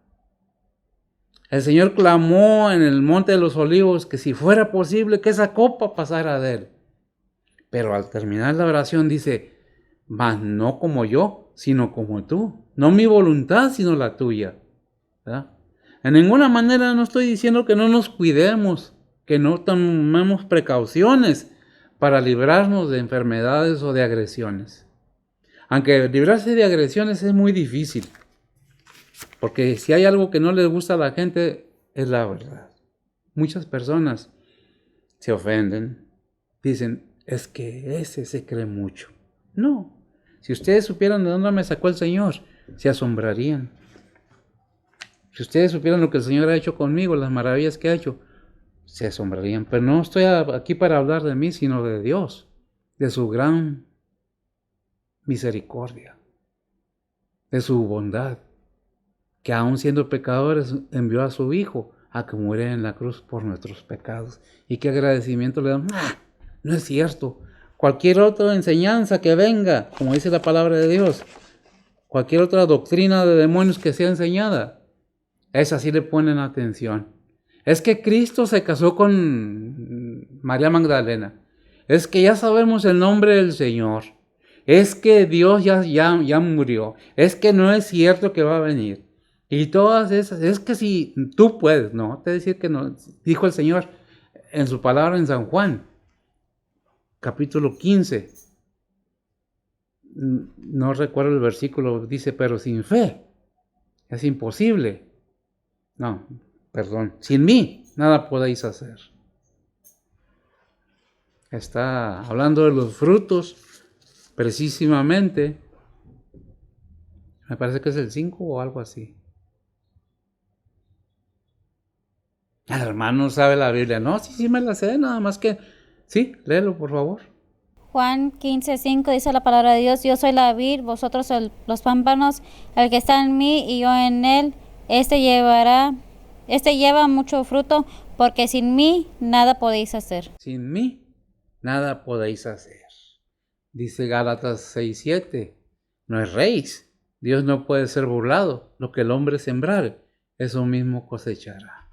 El Señor clamó en el Monte de los Olivos que si fuera posible que esa copa pasara de Él. Pero al terminar la oración dice, mas no como yo, sino como tú. No mi voluntad, sino la tuya. ¿Verdad? En ninguna manera no estoy diciendo que no nos cuidemos, que no tomemos precauciones para librarnos de enfermedades o de agresiones. Aunque librarse de agresiones es muy difícil, porque si hay algo que no les gusta a la gente, es la verdad. Muchas personas se ofenden, dicen, es que ese se cree mucho. No, si ustedes supieran de dónde me sacó el Señor, se asombrarían. Si ustedes supieran lo que el Señor ha hecho conmigo, las maravillas que ha hecho, se asombrarían. Pero no estoy aquí para hablar de mí, sino de Dios, de su gran misericordia, de su bondad, que aun siendo pecadores envió a su Hijo a que muriera en la cruz por nuestros pecados. ¿Y qué agradecimiento le damos? No es cierto. Cualquier otra enseñanza que venga, como dice la palabra de Dios, cualquier otra doctrina de demonios que sea enseñada, esa sí le ponen atención. Es que Cristo se casó con María Magdalena. Es que ya sabemos el nombre del Señor. es que Dios ya murió, es que no es cierto que va a venir. Y todas esas, es que si tú puedes, no, te decir que no, dijo el Señor en su palabra en San Juan, capítulo 15, no recuerdo el versículo, dice, pero sin fe es imposible. No, perdón, sin mí nada podéis hacer. Está hablando de los frutos, precisamente. Me parece que es el 5 o algo así. El hermano sabe la Biblia. No, sí me la sé, nada más que... Sí, léelo, por favor. Juan 15:5 dice la palabra de Dios: yo soy la vid, vosotros los pámpanos, el que está en mí y yo en él, este lleva mucho fruto, porque sin mí nada podéis hacer. Sin mí nada podéis hacer. Dice Gálatas 6:7. No erréis. Dios no puede ser burlado. Lo que el hombre sembrare, eso mismo cosechará.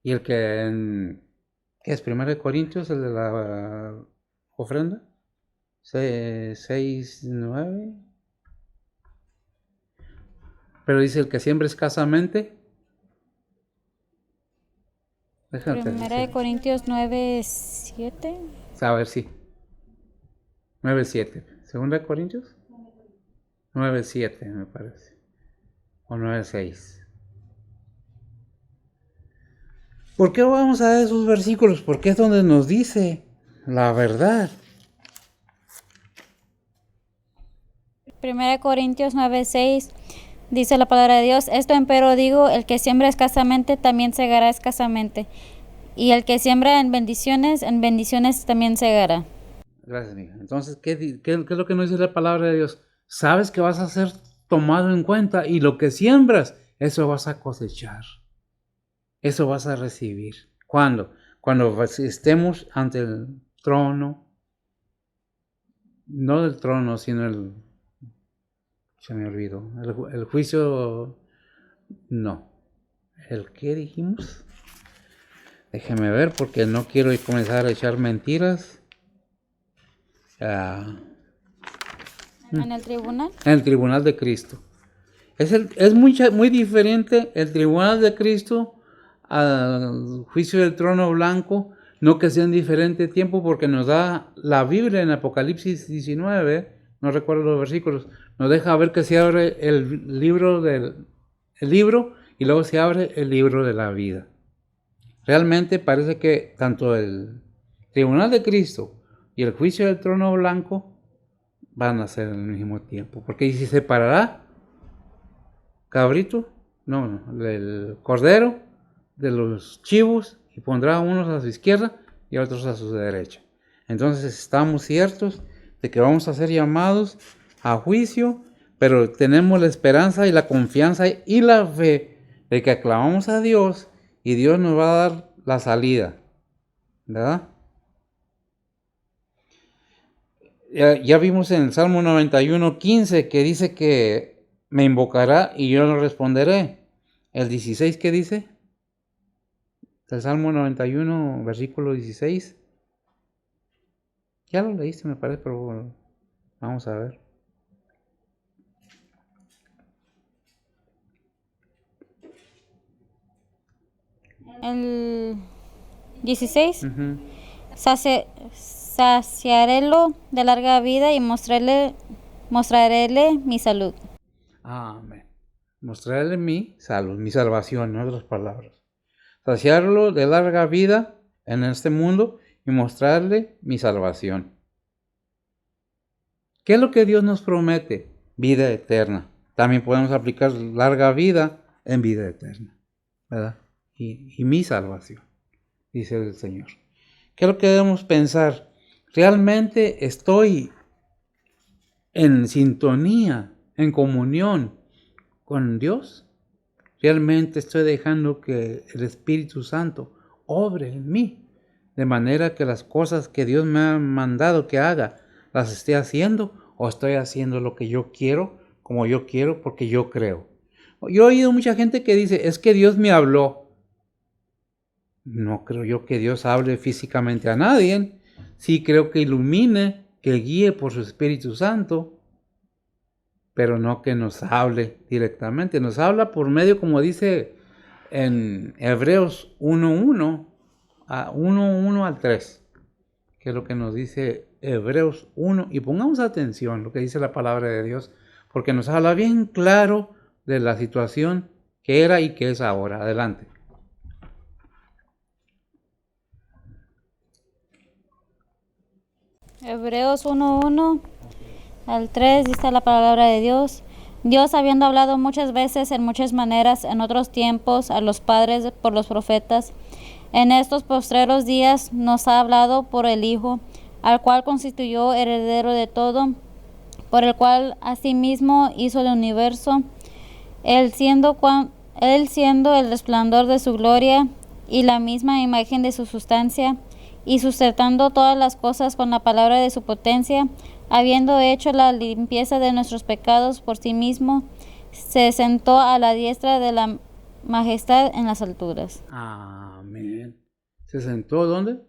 Y el que ¿qué es? 1 Corintios, el de la ofrenda. 6:9. Pero dice el que siembra escasamente. Déjate. 1 Corintios 9:7. A ver, sí. 9:7. ¿Segunda de Corintios? 9:7 me parece. O 9:6. ¿Por qué vamos a esos versículos? Porque es donde nos dice la verdad. 1 Corintios 9:6 dice la palabra de Dios: esto empero digo, el que siembra escasamente también segará escasamente, y el que siembra en bendiciones también segará. Gracias, amiga. Entonces, ¿qué es lo que nos dice la palabra de Dios? Sabes que vas a ser tomado en cuenta y lo que siembras, eso vas a cosechar. Eso vas a recibir. ¿Cuándo? Cuando estemos ante el trono, no del trono, sino se me olvidó, el juicio, no. ¿El qué dijimos? Déjeme ver porque no quiero comenzar a echar mentiras. ¿En el tribunal? En el tribunal de Cristo. Es muy diferente el tribunal de Cristo al juicio del trono blanco, no que sea en diferente tiempo, porque nos da la Biblia en Apocalipsis 19, no recuerdo los versículos, nos deja ver que se abre el libro y luego se abre el libro de la vida. Realmente parece que tanto el tribunal de Cristo y el juicio del trono blanco van a ser al mismo tiempo, porque si se separará cabrito, el cordero de los chivos y pondrá a unos a su izquierda y a otros a su derecha. Entonces estamos ciertos de que vamos a ser llamados a juicio, pero tenemos la esperanza y la confianza y la fe de que aclamamos a Dios y Dios nos va a dar la salida, ¿verdad? Ya vimos en el Salmo 91:15 que dice que me invocará y yo le responderé. El 16, ¿qué dice? El Salmo 91, versículo 16. Ya lo leíste, me parece, pero bueno, vamos a ver. El 16. Saciarélo de larga vida y mostraréle mi salud. Amén. Mostrarle mi salvación, en otras palabras. Saciarlo de larga vida en este mundo y mostrarle mi salvación. ¿Qué es lo que Dios nos promete? Vida eterna. También podemos aplicar larga vida en vida eterna, ¿verdad? Y mi salvación, dice el Señor. ¿Qué es lo que debemos pensar? ¿Realmente estoy en sintonía, en comunión con Dios? ¿Realmente estoy dejando que el Espíritu Santo obre en mí? De manera que las cosas que Dios me ha mandado que haga, las esté haciendo, o estoy haciendo lo que yo quiero, como yo quiero, porque yo creo. Yo he oído mucha gente que dice, es que Dios me habló. No creo yo que Dios hable físicamente a nadie. Sí creo que ilumine, que guíe por su Espíritu Santo, pero no que nos hable directamente. Nos habla por medio, como dice en Hebreos 1:1 al 3, que es lo que nos dice Hebreos 1. Y pongamos atención lo que dice la palabra de Dios, porque nos habla bien claro de la situación que era y que es ahora. Adelante. Hebreos 1:1 al 3 dice la palabra de Dios. Dios, habiendo hablado muchas veces en muchas maneras en otros tiempos a los padres por los profetas, en estos postreros días nos ha hablado por el Hijo, al cual constituyó heredero de todo, por el cual asimismo hizo el universo, él siendo el resplandor de su gloria y la misma imagen de su sustancia, y sustentando todas las cosas con la palabra de su potencia, habiendo hecho la limpieza de nuestros pecados por sí mismo, se sentó a la diestra de la majestad en las alturas. Amén. ¿Se sentó dónde?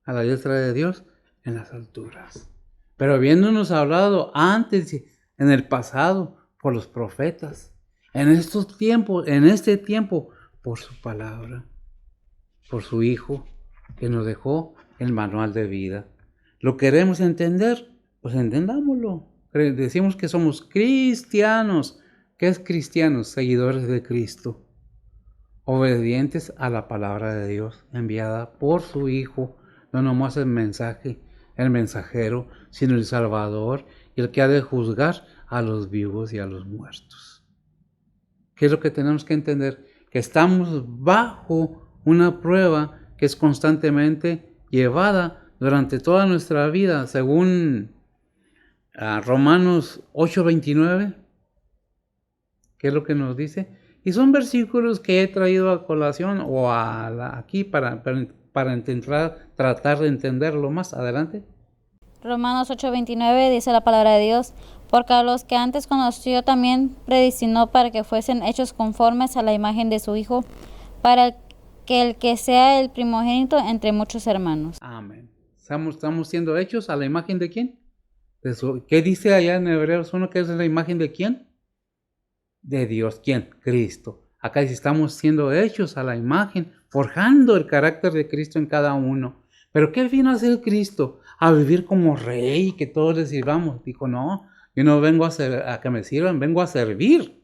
A la diestra de Dios en las alturas. Pero habiéndonos hablado antes, en el pasado, por los profetas, en este tiempo, por su palabra, por su Hijo, que nos dejó el manual de vida. ¿Lo queremos entender? Pues entendámoslo. Decimos que somos cristianos. ¿Qué es cristianos? Seguidores de Cristo, obedientes a la palabra de Dios, enviada por su Hijo, no nomás el mensajero, sino el Salvador, y el que ha de juzgar a los vivos y a los muertos. ¿Qué es lo que tenemos que entender? Que estamos bajo una prueba que es constantemente llevada durante toda nuestra vida, según Romanos 8:29. ¿Qué es lo que nos dice? Y son versículos que he traído a colación o aquí para intentar tratar de entenderlo más adelante. Romanos 8:29 dice la palabra de Dios, porque a los que antes conoció también predestinó para que fuesen hechos conformes a la imagen de su Hijo, para que el que sea el primogénito entre muchos hermanos. Amén. ¿Estamos siendo hechos a la imagen de quién? ¿Qué dice allá en Hebreos 1 que es la imagen de quién? De Dios. ¿Quién? Cristo. Acá dice, estamos siendo hechos a la imagen, forjando el carácter de Cristo en cada uno. ¿Pero qué vino a hacer Cristo? A vivir como rey y que todos le sirvamos. Dijo, no, yo no vengo a que me sirvan, vengo a servir.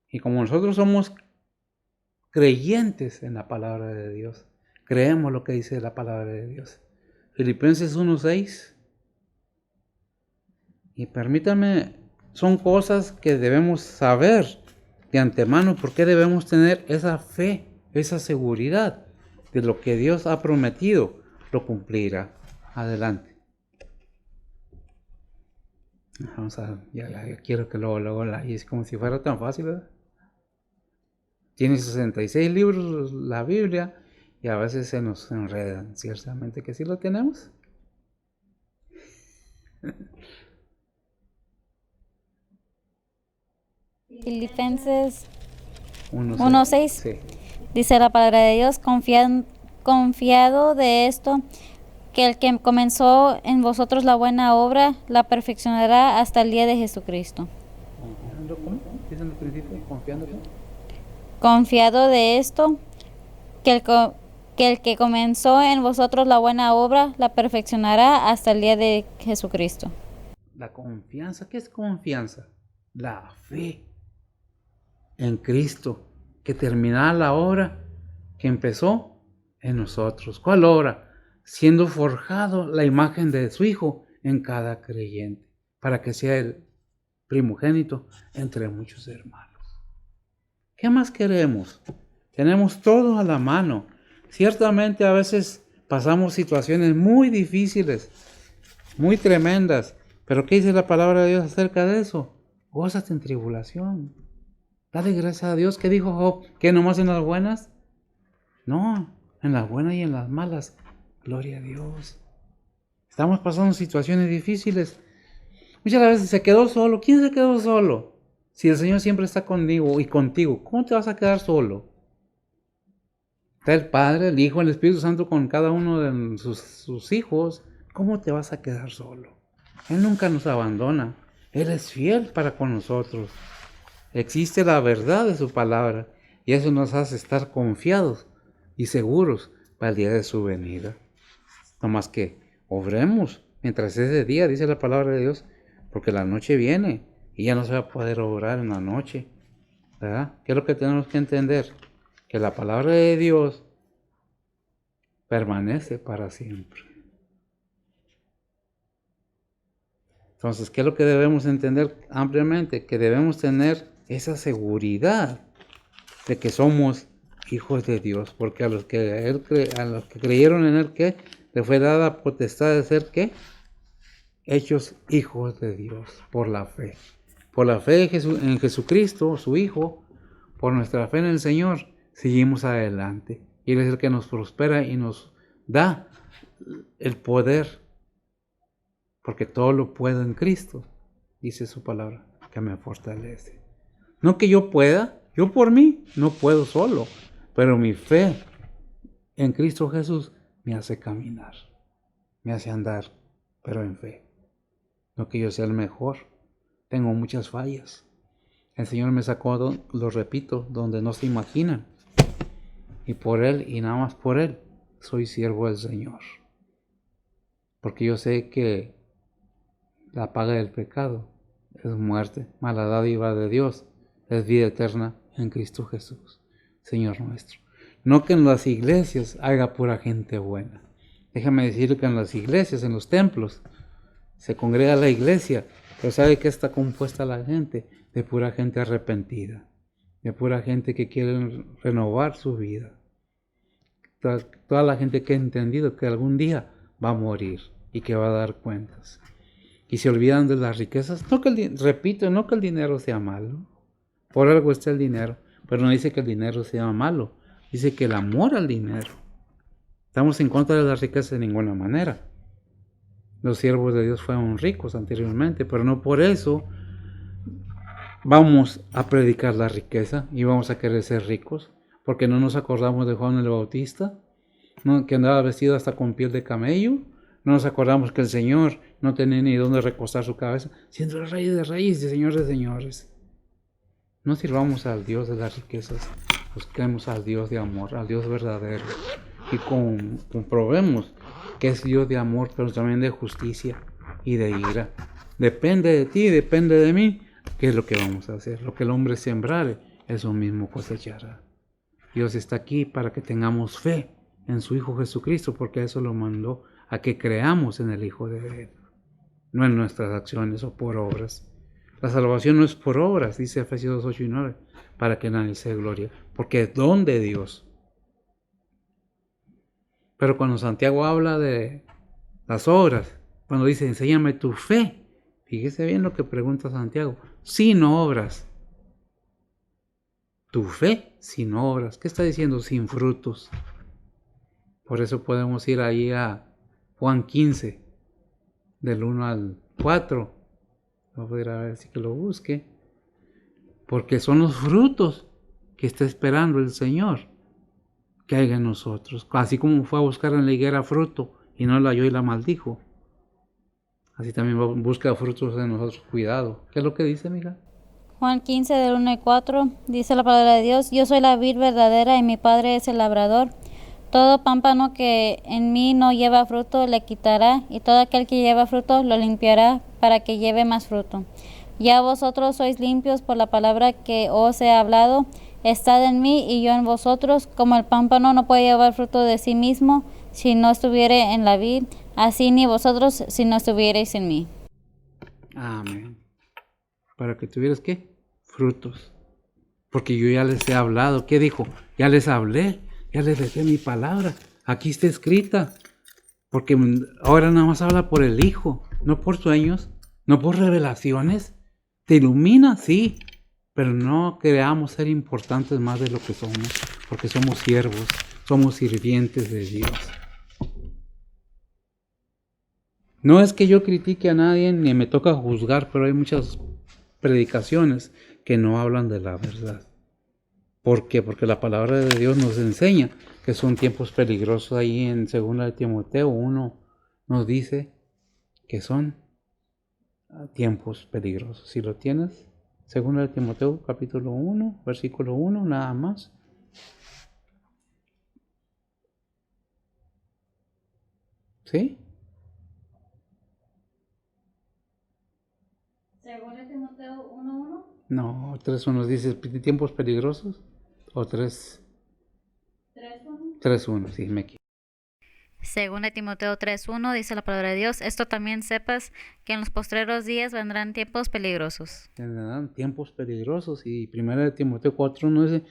Y como nosotros somos creyentes en la palabra de Dios, creemos lo que dice la palabra de Dios. Filipenses 1:6. Y permítanme, son cosas que debemos saber de antemano, porque debemos tener esa fe, esa seguridad de lo que Dios ha prometido, lo cumplirá. Adelante. Vamos a, ya quiero que luego y es como si fuera tan fácil, ¿verdad? Tiene 66 libros la Biblia y a veces se nos enredan, ciertamente que sí lo tenemos. Filipenses 1:6. 1:6 Sí. dice la palabra de Dios, confiado de esto, que el que comenzó en vosotros la buena obra, la perfeccionará hasta el día de Jesucristo. ¿Confiando cómo? ¿Dice en el principio? ¿Confiando cómo? Confiado de esto, que el que comenzó en vosotros la buena obra, la perfeccionará hasta el día de Jesucristo. La confianza, ¿qué es confianza? La fe en Cristo, que terminará la obra que empezó en nosotros. ¿Cuál obra? Siendo forjado la imagen de su Hijo en cada creyente, para que sea el primogénito entre muchos hermanos. ¿Qué más queremos? Tenemos todo a la mano. Ciertamente a veces pasamos situaciones muy difíciles, muy tremendas, pero ¿qué dice la palabra de Dios acerca de eso? Gózate en tribulación. Dale gracias a Dios. ¿Qué dijo Job? ¿Que nomás en las buenas? No, en las buenas y en las malas. Gloria a Dios. Estamos pasando situaciones difíciles. Muchas veces se quedó solo. ¿Quién se quedó solo? Si el Señor siempre está conmigo y contigo, ¿cómo te vas a quedar solo? Está el Padre, el Hijo, el Espíritu Santo con cada uno de sus hijos, ¿cómo te vas a quedar solo? Él nunca nos abandona. Él es fiel para con nosotros. Existe la verdad de su palabra y eso nos hace estar confiados y seguros para el día de su venida. No más que obremos mientras es de día, dice la palabra de Dios, porque la noche viene y ya no se va a poder obrar en la noche, ¿verdad? ¿Qué es lo que tenemos que entender? Que la palabra de Dios permanece para siempre. Entonces, ¿qué es lo que debemos entender ampliamente? Que debemos tener esa seguridad de que somos hijos de Dios, porque a los que creyeron en Él, ¿qué? Le fue dada potestad de ser, ¿qué? Hechos hijos de Dios, por la fe. Por la fe en Jesucristo, su Hijo, por nuestra fe en el Señor, seguimos adelante. Y Él es el que nos prospera y nos da el poder, porque todo lo puedo en Cristo, dice su palabra, que me fortalece. No que yo pueda, yo por mí no puedo solo, pero mi fe en Cristo Jesús me hace caminar, me hace andar, pero en fe. No que yo sea el mejor, tengo muchas fallas. El Señor me sacó, lo repito, donde no se imaginan. Y por Él, y nada más por Él, soy siervo del Señor. Porque yo sé que la paga del pecado es muerte, mas la dádiva de Dios es vida eterna en Cristo Jesús, Señor nuestro. No que en las iglesias haya pura gente buena. Déjame decir que en las iglesias, en los templos, se congrega la iglesia, pero ¿sabe qué está compuesta la gente? De pura gente arrepentida, de pura gente que quiere renovar su vida. Toda la gente que ha entendido que algún día va a morir y que va a dar cuentas. Y se olvidan de las riquezas. Repito, no que el dinero sea malo. Por algo está el dinero. Pero no dice que el dinero sea malo. Dice que el amor al dinero. Estamos en contra de las riquezas de ninguna manera. Los siervos de Dios fueron ricos anteriormente, pero no por eso vamos a predicar la riqueza y vamos a querer ser ricos. Porque no nos acordamos de Juan el Bautista, ¿no? Que andaba vestido hasta con piel de camello. No nos acordamos que el Señor no tenía ni dónde recostar su cabeza, siendo el Rey de Reyes y Señor de Señores. No sirvamos al Dios de las riquezas, busquemos al Dios de amor, al Dios verdadero. Y comprobemos que es Dios de amor, pero también de justicia y de ira. Depende de ti, depende de mí, qué es lo que vamos a hacer. Lo que el hombre sembrare, eso mismo cosechará. Dios está aquí para que tengamos fe en su Hijo Jesucristo, porque eso lo mandó a que creamos en el Hijo de Él, no en nuestras acciones o por obras. La salvación no es por obras, dice Efesios 2, 8 y 9, para que nadie se glorie, porque es don de Dios. Pero cuando Santiago habla de las obras, cuando dice, enséñame tu fe, fíjese bien lo que pregunta Santiago, sin obras. Tu fe sin obras. ¿Qué está diciendo? Sin frutos. Por eso podemos ir ahí a Juan 15, del 1 al 4. Voy a ir a ver si que lo busque. Porque son los frutos que está esperando el Señor que haya en nosotros. Así como fue a buscar en la higuera fruto y no la halló y la maldijo. Así también busca frutos en nosotros. Cuidado. ¿Qué es lo que dice, amiga? Juan 15, del 1 al 4, dice la palabra de Dios: Yo soy la vid verdadera y mi Padre es el labrador. Todo pámpano que en mí no lleva fruto le quitará, y todo aquel que lleva fruto lo limpiará para que lleve más fruto. Ya vosotros sois limpios por la palabra que os he hablado. Estad en mí y yo en vosotros. Como el pámpano no puede llevar fruto de sí mismo si no estuviere en la vid, así ni vosotros si no estuviereis en mí. Amén. Para que tuvieras, ¿qué? Frutos. Porque yo ya les he hablado. ¿Qué dijo? Ya les hablé. Ya les dejé mi palabra. Aquí está escrita. Porque ahora nada más habla por el Hijo. No por sueños. No por revelaciones. Te ilumina, sí. Pero no creamos ser importantes más de lo que somos. Porque somos siervos. Somos sirvientes de Dios. No es que yo critique a nadie ni me toca juzgar, pero hay muchas predicaciones que no hablan de la verdad. ¿Por qué? Porque la palabra de Dios nos enseña que son tiempos peligrosos ahí en 2 de Timoteo 1, nos dice que son tiempos peligrosos. Si lo tienes, 2 Timoteo capítulo 1, versículo 1, nada más. ¿Sí? 2 Timoteo 1:1. No, 3.1 nos dice tiempos peligrosos. O 3.1, sí, me equivoco. Según de Timoteo 3:1 dice la palabra de Dios, esto también sepas que en los postreros días vendrán tiempos peligrosos. Vendrán tiempos peligrosos. Y 1 Timoteo 4.1 dice,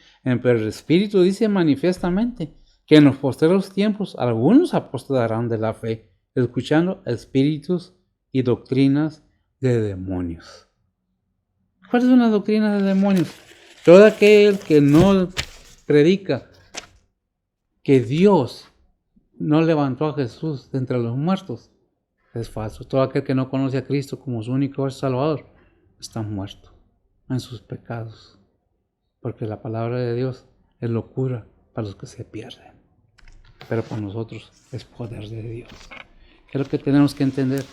pero el Espíritu dice manifiestamente que en los postreros tiempos algunos apostatarán de la fe, escuchando espíritus y doctrinas de demonios. ¿Cuál es una doctrina de demonios? Todo aquel que no predica que Dios no levantó a Jesús de entre los muertos es falso. Todo aquel que no conoce a Cristo como su único Salvador está muerto en sus pecados, porque la palabra de Dios es locura para los que se pierden, pero para nosotros es poder de Dios. ¿Qué es lo que tenemos que entender?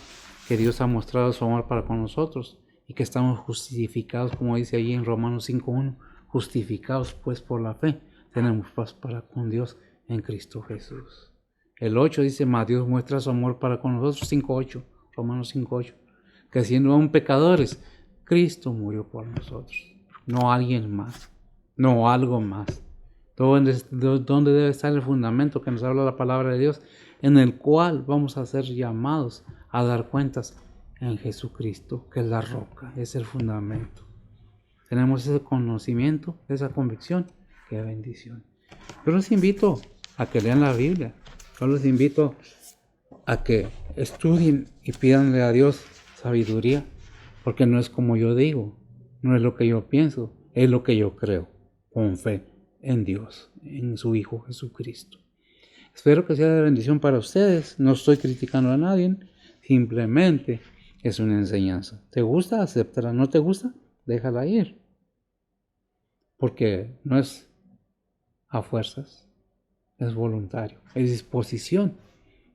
Que Dios ha mostrado su amor para con nosotros y que estamos justificados, como dice allí en Romanos 5.1, justificados pues por la fe, tenemos paz para con Dios en Cristo Jesús. El 8 dice, mas Dios muestra su amor para con nosotros, 5.8, Romanos 5.8, que siendo aún pecadores, Cristo murió por nosotros, no alguien más, no algo más. ¿Dónde debe estar el fundamento que nos habla la palabra de Dios? En el cual vamos a ser llamados a dar cuentas en Jesucristo, que es la roca, es el fundamento. Tenemos ese conocimiento, esa convicción, qué bendición. Yo los invito a que lean la Biblia, yo los invito a que estudien y pídanle a Dios sabiduría, porque no es como yo digo, no es lo que yo pienso, es lo que yo creo, con fe en Dios, en su Hijo Jesucristo. Espero que sea de bendición para ustedes. No estoy criticando a nadie, simplemente es una enseñanza. ¿Te gusta? Acéptala. ¿No te gusta? Déjala ir. Porque no es a fuerzas, es voluntario, es disposición.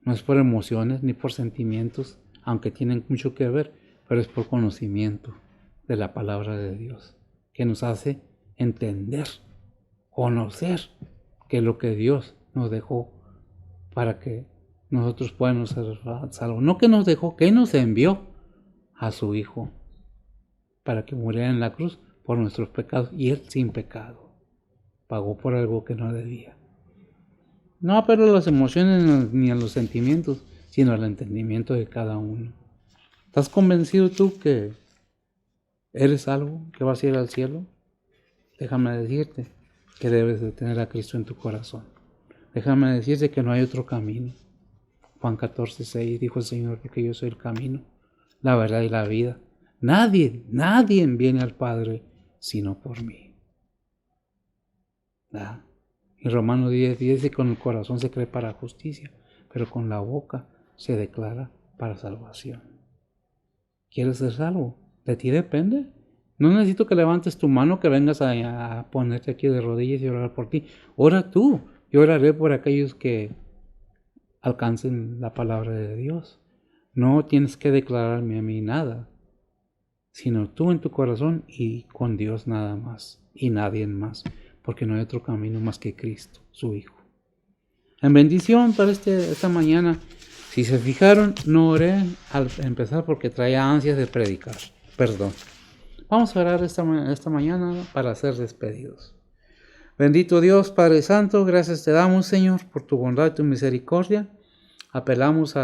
No es por emociones ni por sentimientos, aunque tienen mucho que ver, pero es por conocimiento de la palabra de Dios, que nos hace entender, conocer que lo que Dios nos dejó para que nosotros podamos ser salvos. No que nos dejó, que nos envió a su Hijo para que muriera en la cruz por nuestros pecados, y Él sin pecado pagó por algo que no debía. No apelo a las emociones ni a los sentimientos, sino al entendimiento de cada uno. ¿Estás convencido tú que eres salvo, que vas a ir al cielo? Déjame decirte que debes de tener a Cristo en tu corazón. Déjame decirte que no hay otro camino. Juan 14:6 dijo el Señor, porque yo soy el camino, la verdad y la vida. Nadie viene al Padre sino por mí. Y Romanos 10 dice, con el corazón se cree para justicia, pero con la boca se declara para salvación. ¿Quieres ser salvo? ¿De ti depende? No necesito que levantes tu mano, que vengas a ponerte aquí de rodillas y orar por ti. Ora tú. Yo oraré por aquellos que alcancen la palabra de Dios. No tienes que declararme a mí nada, sino tú en tu corazón y con Dios nada más y nadie más, porque no hay otro camino más que Cristo, su Hijo. En bendición para esta mañana. Si se fijaron, no oré al empezar porque traía ansias de predicar. Perdón. Vamos a orar esta mañana para ser despedidos. Bendito Dios, Padre Santo, gracias te damos, Señor, por tu bondad y tu misericordia. Apelamos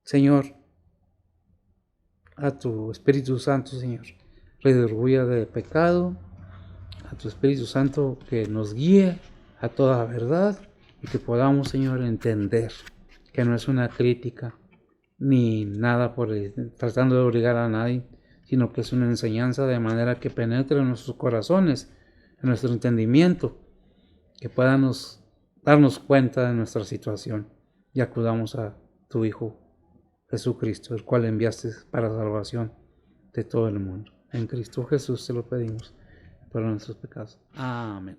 Señor, a tu Espíritu Santo, Señor, redarguya de pecado, a tu Espíritu Santo que nos guíe a toda verdad y que podamos, Señor, entender que no es una crítica ni nada tratando de obligar a nadie, sino que es una enseñanza de manera que penetre en nuestros corazones, en nuestro entendimiento, que podamos darnos cuenta de nuestra situación y acudamos a tu Hijo Jesucristo, el cual enviaste para salvación de todo el mundo. En Cristo Jesús te lo pedimos por nuestros pecados. Amén.